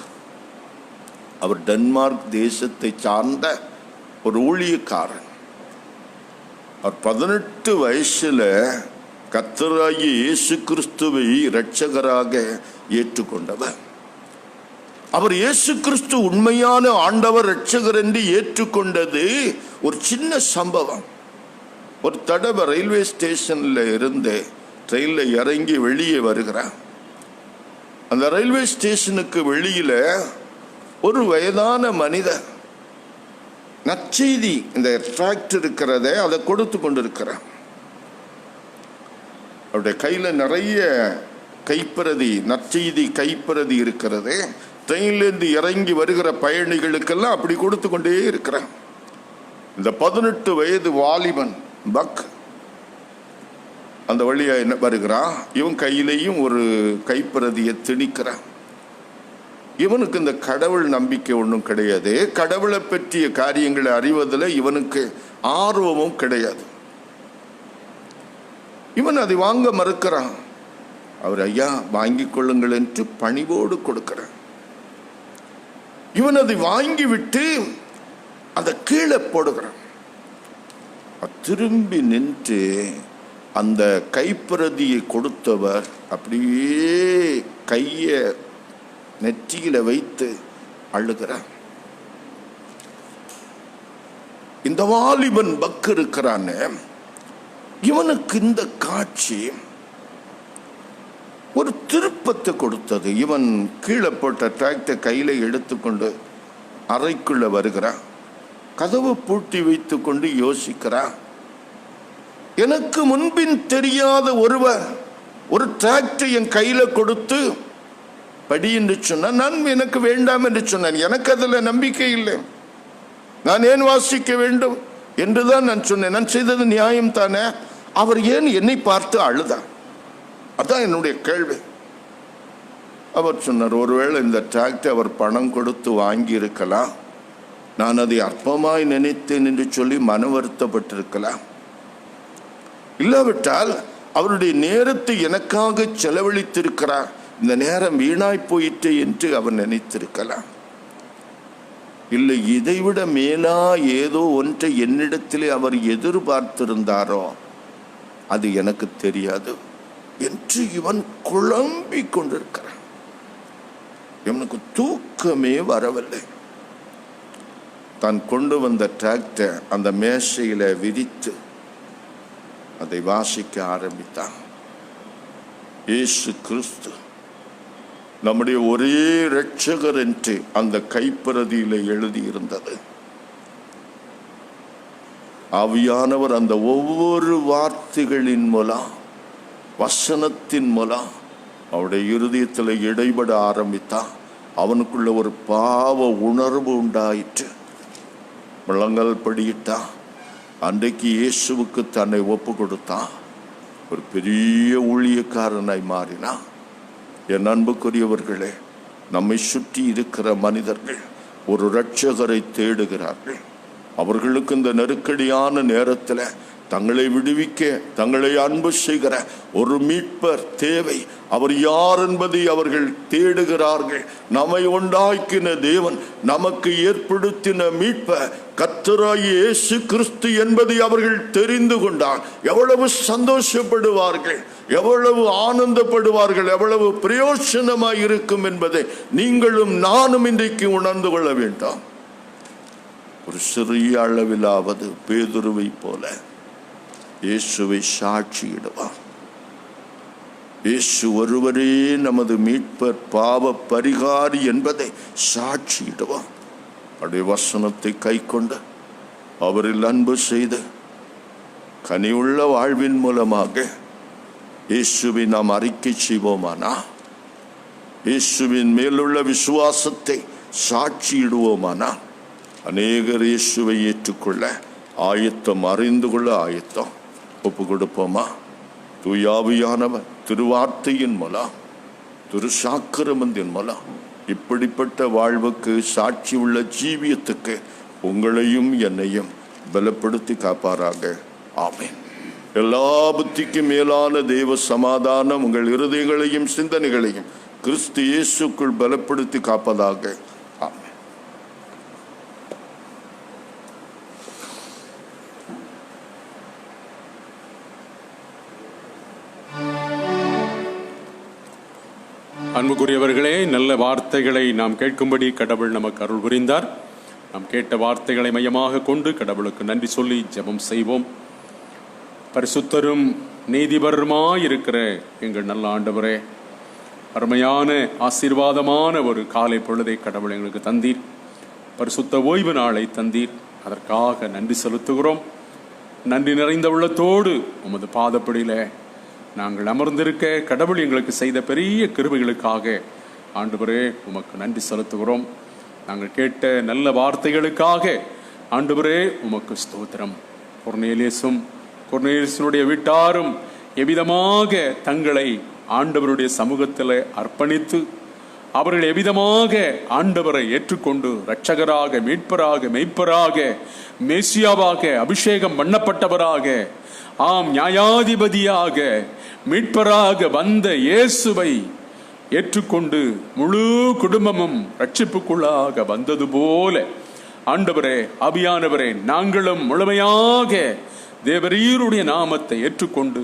அவர் டென்மார்க் தேசத்தை சார்ந்த ஒரு ஊழியக்காரன். அவர் 18 வயசுல கர்த்தராகிய இயேசு கிறிஸ்துவை இரட்சகராக ஏற்றுக்கொண்டவர். அவர் இயேசு கிறிஸ்து உண்மையான ஆண்டவர் இரட்சகர் என்று ஏற்றுக்கொண்டது ஒரு சின்ன சம்பவம். ஒரு தடவை ரயில்வே ஸ்டேஷன்ல இருந்து ட்ரெயினில் இறங்கி வெளியே வருகிறார். அந்த ரயில்வே ஸ்டேஷனுக்கு வெளியில ஒரு வயதான மனிதர் நற்செய்தி இந்த ட்ராக்ட் இருக்கிறத அதை கொடுத்து கொண்டிருக்கிறார். அவருடைய கையில் நிறைய கைப்பிரதி, நற்செய்தி கைப்பிரதி இருக்கிறது. ட்ரெயின்லேருந்து இறங்கி வருகிற பயணிகளுக்கெல்லாம் அப்படி கொடுத்து கொண்டே இருக்கிறான். இந்த 18 வயது வாலிபன் பக் அந்த வழியா என்ன வருகிறான். இவன் கையிலையும் ஒரு கைப்பிரதியை திணிக்கிறான். இவனுக்கு இந்த கடவுள் நம்பிக்கை ஒன்றும் கிடையாது. கடவுளை பற்றிய காரியங்களை அறிவதில் இவனுக்கு ஆர்வமும் கிடையாது. இவன் அதை வாங்க மறுக்கிறான். அவர் ஐயா வாங்கிக் கொள்ளுங்கள் என்று பணிவோடு கொடுக்கிறான். இவன் அதை வாங்கிவிட்டு அதை கீழே போடுகிறான். திரும்பி நின்று அந்த கைப்பிரதியை கொடுத்தவர் அப்படியே கைய நெற்றியில வைத்து அழுகிறார். இந்த வாலிபன் பக்கு இருக்கிறானே, இவனுக்கு இந்த காட்சி ஒரு திருப்பத்தை கொடுத்தது. இவன் கீழே போட்ட டிராக்டை கையில எடுத்துக்கொண்டு அறைக்குள்ள வருகிறான். கதவு பூட்டி வைத்துக் கொண்டு யோசிக்கிறான். எனக்கு முன்பின் தெரியாத ஒருவர் ஒரு டிராக்டை என் கையில கொடுத்து படி என்று சொன்னான். நான் எனக்கு வேண்டாம் என்று சொன்னேன். எனக்கு அதுல நம்பிக்கை இல்லை. நான் ஏன் வாசிக்க வேண்டும் என்றுதான் நான் சொன்னேன். நான் செய்தது நியாயம் தானே. அவர் ஏன் என்னை பார்த்து அழுதார்? அதான் என்னுடைய கேள்வி. அவர் சொன்னார், ஒருவேளை இந்த டிராக்டை அவர் பணம் கொடுத்து வாங்கி இருக்கலாம், நான் அதை அற்பமாய் நினைத்தேன் என்று சொல்லி மன வருத்தப்பட்டிருக்கலாம். இல்லாவிட்டால் அவருடைய நேரத்தை எனக்காக செலவழித்திருக்கிறார், இந்த நேரம் வீணாய் போயிட்டு என்று அவர் நினைத்திருக்கலாம். இல்லை, இதைவிட மேலா ஏதோ ஒன்றை என்னிடத்திலே அவர் எதிர்பார்த்திருந்தாரோ அது எனக்கு தெரியாது என்று இவன் குழம்பிக் கொண்டிருக்கிறான். இவனுக்கு தூக்கமே வரவில்லை. தான் கொண்டு வந்த டிராக்டை அந்த மேசையில விரித்து அதை வாசிக்க ஆரம்பித்தான். இயேசு கிறிஸ்து நம்முடைய ஒரே இரட்சகர் என்று அந்த கைப்பிரதியில எழுதியிருந்தது. ஆவியானவர் அந்த ஒவ்வொரு வார்த்தைகளின் மூலம், வசனத்தின் மூலம் அவருடைய இருதயத்தில் இடைபட ஆரம்பித்தான். அவனுக்குள்ள ஒரு பாவ உணர்வு உண்டாயிற்று. முழங்கல் படியிட்டான். அன்றைக்கு இயேசுவுக்கு தன்னை ஒப்பு கொடுத்தான். ஒரு பெரிய ஊழியக்காரனாய் மாறினான். என் அன்புக்குரியவர்களே, நம்மை சுற்றி இருக்கிற மனிதர்கள் ஒரு இரட்சகரை தேடுகிறார்கள். அவர்களுக்கு இந்த நெருக்கடியான நேரத்தில் தங்களை விடுவிக்க, தங்களை அன்பு செய்கிற ஒரு மீட்பர் தேவை. அவர் யார் என்பதை அவர்கள் தேடுகிறார்கள். நம்மை உண்டாக்கின தேவன் நமக்கு ஏற்படுத்தின மீட்பர் கர்த்தராகிய இயேசு கிறிஸ்து என்பதை அவர்கள் தெரிந்து கொண்டால் எவ்வளவு சந்தோஷப்படுவார்கள், எவ்வளவு ஆனந்தப்படுவார்கள், எவ்வளவு பிரயோஜனமாய் இருக்கும் என்பதை நீங்களும் நானும் இன்றைக்கு உணர்ந்து கொள்ள வேண்டாம். ஒரு சிறிய அளவிலாவது பேதுருவை போல இயேசுவை சாட்சியிடுவார். இயேசு ஒருவரே நமது மீட்பர், பாவ பரிகாரி என்பதை சாட்சியிடுவார். அவருடைய வசனத்தை கை கொண்டு அவரில் அன்பு செய்து கனிவுள்ள வாழ்வின் மூலமாக இயேசுவை நாம் அறிக்கை செய்வோமானா, இயேசுவின் மேலுள்ள விசுவாசத்தை சாட்சியிடுவோமானா, அநேகர் இயேசுவை ஏற்றுக்கொள்ள ஆயத்தம், அறிந்து கொள்ள ஆயத்தம். ஒப்பு கொடுப்போமா? தூயாவியானவர் திருவார்த்தையின் மூலம், திரு சாக்கிரமத்தின் மூலம் இப்படிப்பட்ட வாழ்வுக்கு, சாட்சி உள்ள ஜீவியத்துக்கு உங்களையும் என்னையும் பலப்படுத்தி காப்பாராக. ஆமென். எல்லா புத்திக்கும் மேலான தேவ சமாதானம் உங்கள் இருதயங்களையும் சிந்தனைகளையும் கிறிஸ்து இயேசுக்குள் பலப்படுத்தி காப்பதாக. ஆமென். அன்புக்குரியவர்களே, நல்ல வார்த்தைகளை நாம் கேட்கும்படி கடவுள் நமக்கு அருள் புரிந்தார். நாம் கேட்ட வார்த்தைகளை மையமாக கொண்டு கடவுளுக்கு நன்றி சொல்லி ஜெபம் செய்வோம். பரிசுத்தரும் நீதிபரமாயிருக்கிற எங்கள் நல்ல ஆண்டவரே, அருமையான ஆசீர்வாதமான ஒரு காலை பொழுதை கடவுள் எங்களுக்கு தந்தீர். பரிசுத்த ஓய்வு நாளை தந்தீர். அதற்காக நன்றி செலுத்துகிறோம். நன்றி நிறைந்த உள்ளத்தோடு உமது பாதப்படியில நாங்கள் அமர்ந்திருக்க கடவுள் எங்களுக்கு செய்த பெரிய கிருபைகளுக்காக ஆண்டவரே உமக்கு நன்றி செலுத்துகிறோம். நாங்கள் கேட்ட நல்ல வார்த்தைகளுக்காக ஆண்டவரே உமக்கு ஸ்தோத்திரம். கொர்நேலியனுடைய வீட்டாரும் எவ்விதமாக தங்களை ஆண்டவருடைய சமூகத்தில் அர்ப்பணித்து அவர்கள் எவ்விதமாக ஆண்டவரை ஏற்றுக்கொண்டு இரட்சகராக, மீட்பராக, மெய்ப்பராக, மேசியாவாக, அபிஷேகம் பண்ணப்பட்டவராக, ஆம் நியாயாதிபதியாக, மீட்பராக வந்த இயேசுவை ஏற்றுக்கொண்டு முழு குடும்பமும் ரட்சிப்புக்குள்ளாக வந்தது போல ஆண்டவரே, ஆவியானவரே, நாங்களும் முழுமையாக தேவரீருடைய நாமத்தை ஏற்றுக்கொண்டு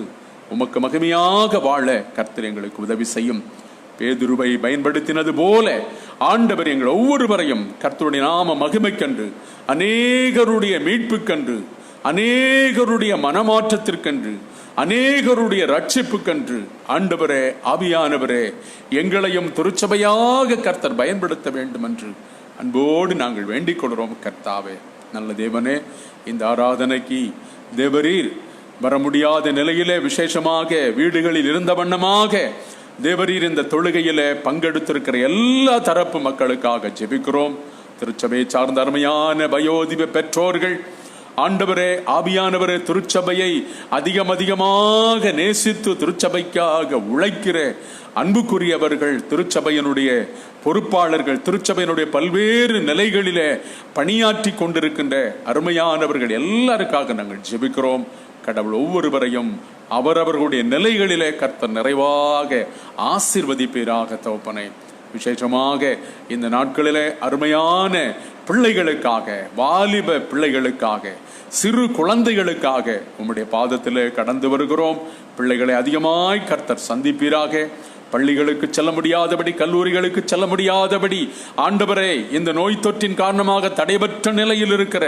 உமக்கு மகிமையாக வாழ கர்த்தர் எங்களுக்கு உதவி செய்யும். பேதுருவை பயன்படுத்தினது போல ஆண்டவர் எங்கள் ஒவ்வொருவரையும் கர்த்தருடைய நாம மகிமைக்கன்று, அநேகருடைய மீட்புக்கன்று, அநேகருடைய மனமாற்றத்திற்கென்று, அநேகருடைய ரட்சிப்புக்கென்று ஆண்டவரே ஆவியானவரே எங்களையும் திருச்சபையாக கர்த்தர் பயன்படுத்த வேண்டும் என்று அன்போடு நாங்கள் வேண்டிக் கொள்கிறோம். கர்த்தாவே, நல்ல தேவனே, இந்த ஆராதனைக்கு தேவரீர் வர முடியாத நிலையிலே விசேஷமாக வீடுகளில் இருந்த வண்ணமாக தேவரீர் இந்த தொழுகையில பங்கெடுத்திருக்கிற எல்லா தரப்பு மக்களுக்காக ஜெபிக்கிறோம். திருச்சபையை சார்ந்த அருமையான வயோதிப பெற்றோர்கள், ஆண்டவரே ஆவியானவரே, திருச்சபையை அதிகமாக நேசித்து திருச்சபைக்காக உழைக்கிற அன்புக்குரியவர்கள், திருச்சபையினுடைய பொறுப்பாளர்கள், திருச்சபையினுடைய பல்வேறு நிலைகளிலே பணியாற்றி கொண்டிருக்கின்ற அருமையானவர்கள் எல்லாருக்காக நாங்கள் ஜெபிக்கிறோம். கடவுள் ஒவ்வொருவரையும் அவரவர்களுடைய நிலைகளிலே கர்த்தர் நிறைவாக ஆசீர்வதிப்பீராக தகப்பனே. விசேஷமாக இந்த நாட்களிலே அருமையான பிள்ளைகளுக்காக, வாலிப பிள்ளைகளுக்காக, சிறு குழந்தைகளுக்காக உம்முடைய பாதத்திலே கடந்து வருகிறோம். பிள்ளைகளை அதிகமாய் கர்த்தர் சந்திப்பீராக. பள்ளிகளுக்கு செல்ல முடியாதபடி, கல்லூரிகளுக்கு செல்ல முடியாதபடி ஆண்டவரே இந்த நோய் தொற்றின் காரணமாக தடைபற்ற நிலையில் இருக்கிற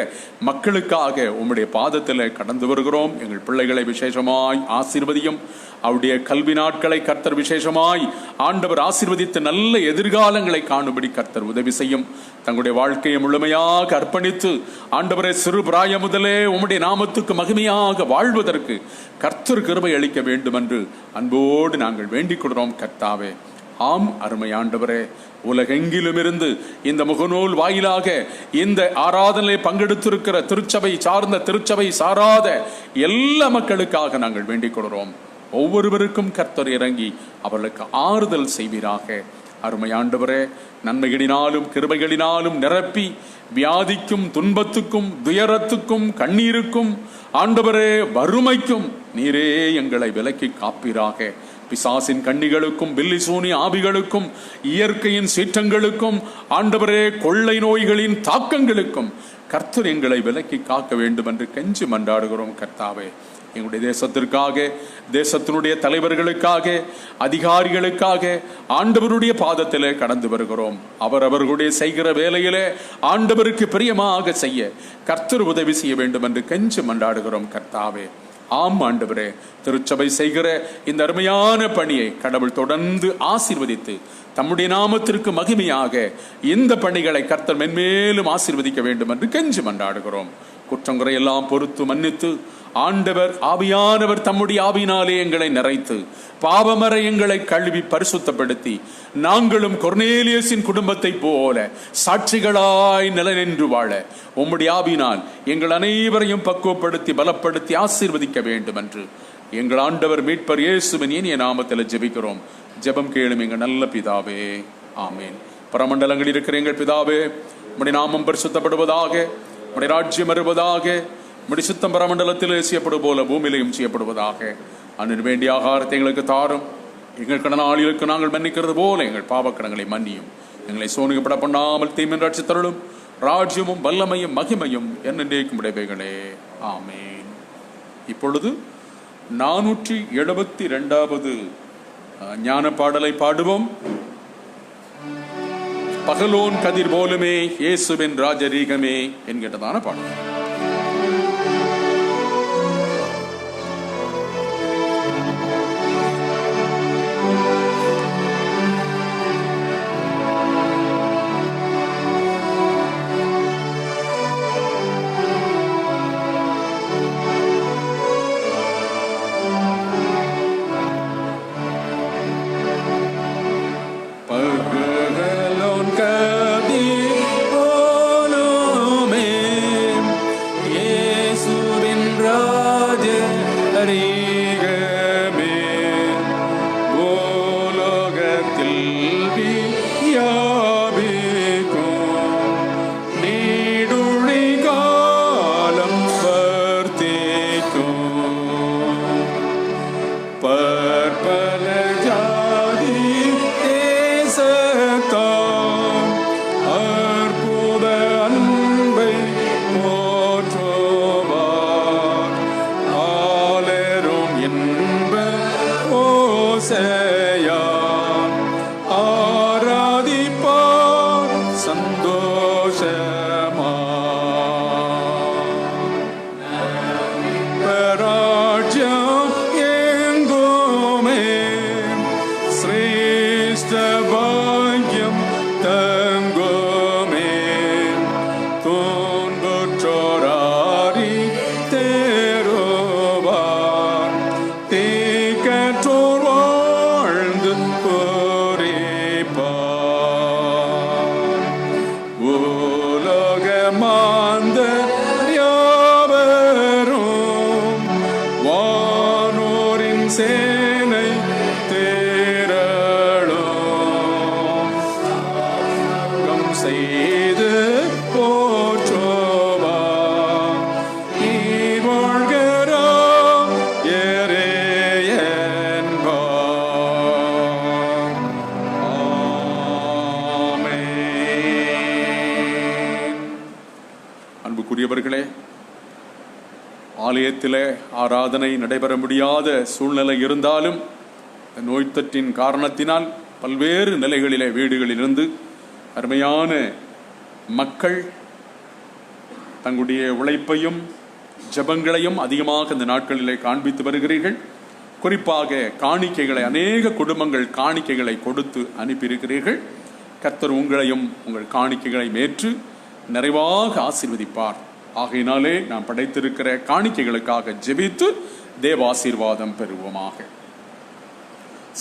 மக்களுக்காக உம்முடைய பாதத்தில் கடந்து வருகிறோம். எங்கள் பிள்ளைகளை விசேஷமாய் ஆசீர்வதியும். அவருடைய கல்வி நாட்களை கர்த்தர் விசேஷமாய் ஆண்டவர் ஆசீர்வதித்து நல்ல எதிர்காலங்களை காணும்படி கர்த்தர் உதவி செய்யும். தங்களுடைய வாழ்க்கையை முழுமையாக அர்ப்பணித்து ஆண்டவரை சிறு பிராயம் முதலே உம்முடைய நாமத்துக்கு மகிமையாக வாழ்வதற்கு கர்த்தர் கிருபை அளிக்க வேண்டும் என்று அன்போடு நாங்கள் வேண்டிக் கொள்கிறோம். கர்த்தாவே, ஆம் அருமை ஆண்டவரே, உலகெங்கிலும் இருந்து இந்த முகநூல் வாயிலாக இந்த ஆராதனை பங்கெடுத்திருக்கிற திருச்சபை சார்ந்த, திருச்சபை சாராத எல்லா மக்களுக்காக நாங்கள் வேண்டிக் கொள்கிறோம். ஒவ்வொருவருக்கும் கர்த்தர் இறங்கி அவர்களுக்கு ஆறுதல் செய்வீராக. அருமை ஆண்டவரே, நன்மைகளினாலும் கிருபைகளினாலும் நிரப்பி வியாதிக்கும், துன்பத்துக்கும், துயரத்துக்கும், கண்ணீருக்கும், ஆண்டவரே வறுமைக்கும் நீரே எங்களை விலக்கி காப்பீராக. பிசாசின் கண்ணிகளுக்கும், பில்லிசூனி ஆவிகளுக்கும், இயற்கையின் சீற்றங்களுக்கும், ஆண்டவரே கொள்ளை நோய்களின் தாக்கங்களுக்கும் கர்த்தர் எங்களை விலக்கி காக்க வேண்டும் என்று கெஞ்சி மன்றாடுகிறோம். கர்த்தாவே, எங்களுடைய தேசத்திற்காக, தேசத்தினுடைய தலைவர்களுக்காக, அதிகாரிகளுக்காக ஆண்டவருடைய பாதத்திலே கடந்து வருகிறோம். அவர்களுடைய செய்கிற வேலையிலே ஆண்டவருக்கு பிரியமாக செய்ய கர்த்தர் உதவி செய்ய வேண்டும் என்று கெஞ்சி மன்றாடுகிறோம். கர்த்தாவே, ஆம் ஆண்டவரே, திருச்சபை செய்கிற இந்த அருமையான பணியை கடவுள் தொடர்ந்து ஆசீர்வதித்து தம்முடைய நாமத்திற்கு மகிமையாக இந்த பணிகளை கர்த்தர் மென்மேலும் ஆசீர்வதிக்க வேண்டும் என்று கெஞ்சி மன்றாடுகிறோம். குற்றங்குறை எல்லாம் பொறுத்து மன்னித்து ஆண்டவர் ஆவியானவர் தம்முடைய ஆவியினாலே எங்களை நிறைத்து பாவமற எங்களை கழுவி பரிசுத்தப்படுத்தி நாங்களும் கொர்நேலியஸின் குடும்பத்தை போல சாட்சிகளாய் நிலைநின்று வாழ உம்முடைய ஆவியினால் எங்கள் அனைவரையும் பக்குவப்படுத்தி பலப்படுத்தி ஆசீர்வதிக்க வேண்டும் என்று எங்கள் ஆண்டவர் மீட்பர் இயேசுவின் இனிய நாமத்தில் ஜெபிக்கிறோம். ஜெபம் கேளும் எங்கள் நல்ல பிதாவே, ஆமேன். பரமண்டலங்களில் இருக்கிற எங்கள் பிதாவே, உம்முடைய நாமம் பரிசுத்தப்படுவதாக, உம்முடைய ராஜ்யம் வருவதாக, உம்முடைய சித்தம் பரமண்டலத்தில் செய்யப்படும் போல பூமியிலையும் செய்யப்படுவதாக. அன்று வேண்டிய ஆகாரத்தை எங்களுக்கு தாரும். எங்கள் கடனாளிகளுக்கு நாங்கள் மன்னிக்கிறது போல எங்கள் பாவக்கடங்களை மன்னியும். எங்களை சோனிக்கப்பட பண்ணாமல் தீமின் ரட்சித்தருளும். ராஜ்யமும் வல்லமையும் மகிமையும் என்னென்றைக்கும் உடையவைகளே, ஆமேன். இப்பொழுது 472வது ஞான பாடலை பாடுவோம். பகலோன் கதிர் போலுமே இயேசுவின் ராஜரீகமே என்கிறதான பாடல். பாக்கியம் தங்குமே துன்புற்றோராரி தேரோவார் தீக்கற்றோர் வாழ்ந்து பொறிப்பார் உலக மாந்தர் யாவரும் வானோரின் சேனை தேரளும் செய்து போற்றுவா வாழ்கிறோ அன்புக்குரியவர்களே, ஆலயத்திலே ஆராதனை நடைபெற முடியாத சூழ்நிலை இருந்தாலும் நோய் தொற்றின் காரணத்தினால் பல்வேறு நிலைகளிலே வீடுகளிலிருந்து அருமையான மக்கள் தங்களுடைய உழைப்பையும் ஜெபங்களையும் அதிகமாக இந்த நாட்களிலே காண்பித்து வருகிறீர்கள். குறிப்பாக காணிக்கைகளை அநேக குடும்பங்கள் காணிக்கைகளை கொடுத்து அனுப்பியிருக்கிறீர்கள். கர்த்தர் உங்களையும் உங்கள் காணிக்கைகளை ஏற்று நிறைவாக ஆசீர்வதிப்பார். ஆகையினாலே நாம் படைத்திருக்கிற காணிக்கைகளுக்காக ஜெபித்து தேவ ஆசீர்வாதம் பெறுவோமாக.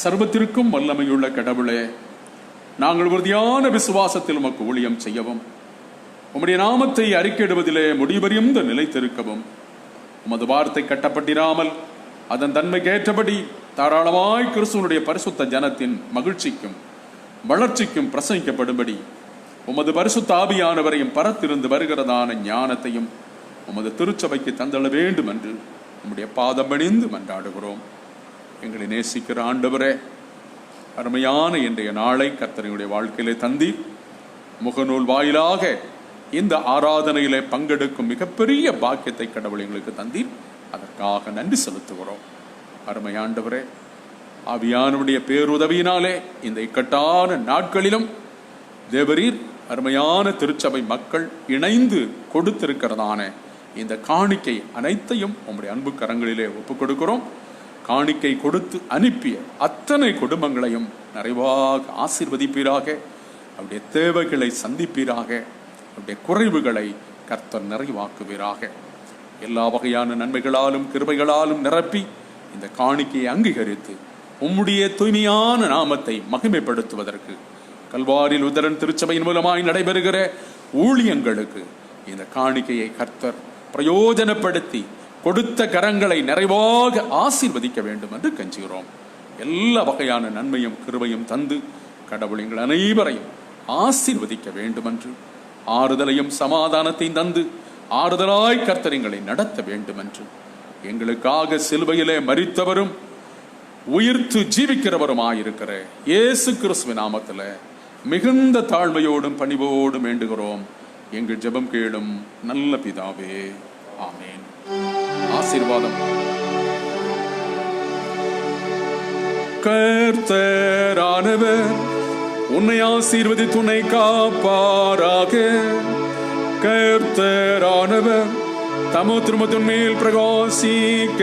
சர்வத்திற்கும் வல்லமையுள்ள கடவுளே, நாங்கள் உறுதியான விசுவாசத்தில் உமக்கு ஊழியம் செய்யவும் உம்முடைய நாமத்தை அறிக்கையிடுவதிலே முடிவறிந்த நிலைத்திருக்கவும் உமது வார்த்தை கட்டப்பட்டிராமல் அதன் தன்மைக்கேற்றபடி தாராளமாய் கிறிஸ்துவனுடைய பரிசுத்த ஜனத்தின் மகிழ்ச்சிக்கும் வளர்ச்சிக்கும் பிரசங்கிக்கப்படும்படி உமது பரிசுத்த ஆவியானவரையும் பரத்திருந்து வருகிறதான ஞானத்தையும் உமது திருச்சபைக்கு தந்தள வேண்டும் என்று உம்முடைய பாதம் பணிந்து மன்றாடுகிறோம். எங்களை நேசிக்கிற ஆண்டவரே, அருமையான இன்றைய நாளை கர்த்தருடைய வாழ்க்கையிலே தந்தீர். முகநூல் வாயிலாக இந்த ஆராதனையிலே பங்கெடுக்கும் மிகப்பெரிய பாக்கியத்தை கடவுள் எங்களுக்கு தந்தீர். அதற்காக நன்றி செலுத்துகிறோம். அருமையாண்டவரே, ஆவியானவருடைய பேருதவியினாலே இந்த இக்கட்டான நாட்களிலும் தேவரீர் அருமையான திருச்சபை மக்கள் இணைந்து கொடுத்திருக்கிறதான இந்த காணிக்கை அனைத்தையும் உம்முடைய அன்பு கரங்களிலே ஒப்புக் கொடுக்கிறோம். காணிக்கை கொடுத்து அனுப்பிய அத்தனை குடும்பங்களையும் நிறைவாக ஆசீர்வதிப்பீராக. அவருடைய தேவைகளை சந்திப்பீராக. அவருடைய குறைவுகளை கர்த்தர் நிறைவாக்குவீராக. எல்லா வகையான நன்மைகளாலும் கிருபைகளாலும் நிரப்பி இந்த காணிக்கையை அங்கீகரித்து உம்முடைய தூய்மையான நாமத்தை மகிமைப்படுத்துவதற்கு கல்வாரில் உதரன் திருச்சபையின் மூலமாய் நடைபெறுகிற ஊழியங்களுக்கு இந்த காணிக்கையை கர்த்தர் பிரயோஜனப்படுத்தி கொடுத்த கரங்களை நிறைவாக ஆசீர்வதிக்க வேண்டும் என்று கெஞ்சுகிறோம். எல்லா வகையான நன்மையும் கிருபையும் தந்து கடவுள் எங்கள் அனைவரையும் ஆசீர்வதிக்க வேண்டும் என்று, ஆறுதலையும் சமாதானத்தையும் தந்து ஆறுதலாய் கர்த்தர் எங்களை நடத்த வேண்டும் என்று, எங்களுக்காக சிலுவையிலே மரித்தவரும் உயிர்த்து ஜீவிக்கிறவருமாயிருக்கிற இயேசு கிறிஸ்துவின் நாமத்தில் மிகுந்த தாழ்மையோடும் பணிவோடும் வேண்டுகிறோம். எங்கள் ஜெபம் கேளும் நல்ல பிதாவே, ஆமேன். ஆசீர்வாதம். கர்த்தரானவர் உன்னை ஆசீர்வதி துணை காப்பாராக. கர்த்தரானவர் தமோ திருமத்தின் மேல் பிரகாசிக்க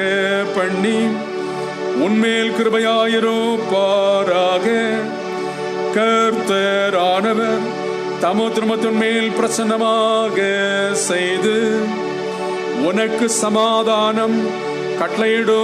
பண்ணி உன்மேல் கிருபையாயிருப்பாராக. கர்த்தரானவர் தமோ திருமத்தின் மேல் பிரசன்னமாக செய்து உனக்கு சமாதானம் கட்டளையிடுவாராக.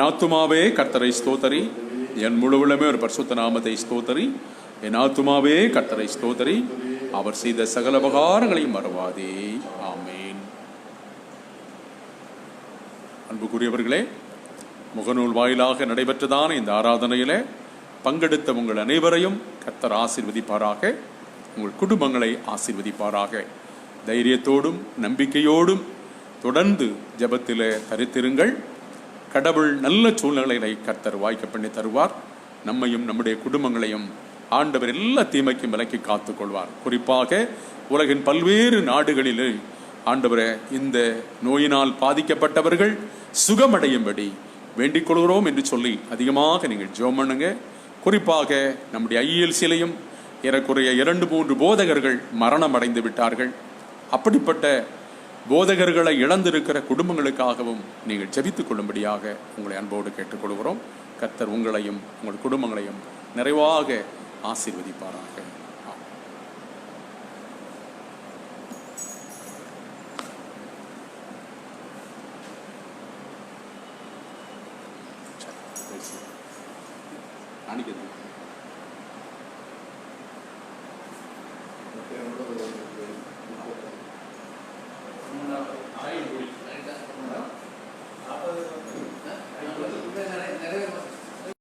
ஆத்துமாவே கர்த்தரை ஸ்தோத்தரி, என் முழுவலுமே ஒரு பரிசுத்த நாமத்தை ஸ்தோத்தரி. என் ஆத்துமாவே கர்த்தரை ஸ்தோத்தரி, அவர் செய்த சகல உபகாரங்களையும் மறவாதே. ஆமேன். அன்புக்குரியவர்களே, முகநூல் வாயிலாக நடைபெற்றதான இந்த ஆராதனையில பங்கெடுத்த உங்கள் அனைவரையும் கர்த்தர் ஆசீர்வதிப்பாராக. உங்கள் குடும்பங்களை ஆசீர்வதிப்பாராக. தைரியத்தோடும் நம்பிக்கையோடும் தொடர்ந்து ஜெபத்திலே தரித்திருங்கள். கடவுள் நல்ல சூழ்நிலைகளை கர்த்தர் வாய்க்க பண்ணி தருவார். நம்மையும் நம்முடைய குடும்பங்களையும் ஆண்டவர் எல்லா தீமைக்கும் விலக்கி காத்துக் கொள்வார். குறிப்பாக உலகின் பல்வேறு நாடுகளிலே ஆண்டவரே, இந்த நோயினால் பாதிக்கப்பட்டவர்கள் சுகமடையும்படி வேண்டிக் கொள்கிறோம் என்று சொல்லி அதிகமாக நீங்கள் ஜெபம் பண்ணுங்க. குறிப்பாக நம்முடைய IELCலையும் ஏறக்குறைய 2-3 போதகர்கள் மரணம் அடைந்து விட்டார்கள். அப்படிப்பட்ட போதகர்களை இழந்திருக்கிற குடும்பங்களுக்காகவும் நீங்கள் ஜெபித்துக் கொள்ளும்படியாக உங்களை அன்போடு கேட்டுக்கொள்கிறோம். கர்த்தர் உங்களையும் உங்கள் குடும்பங்களையும் நிறைவாக ஆசீர்வதிப்பாராக. அணிக்கிறது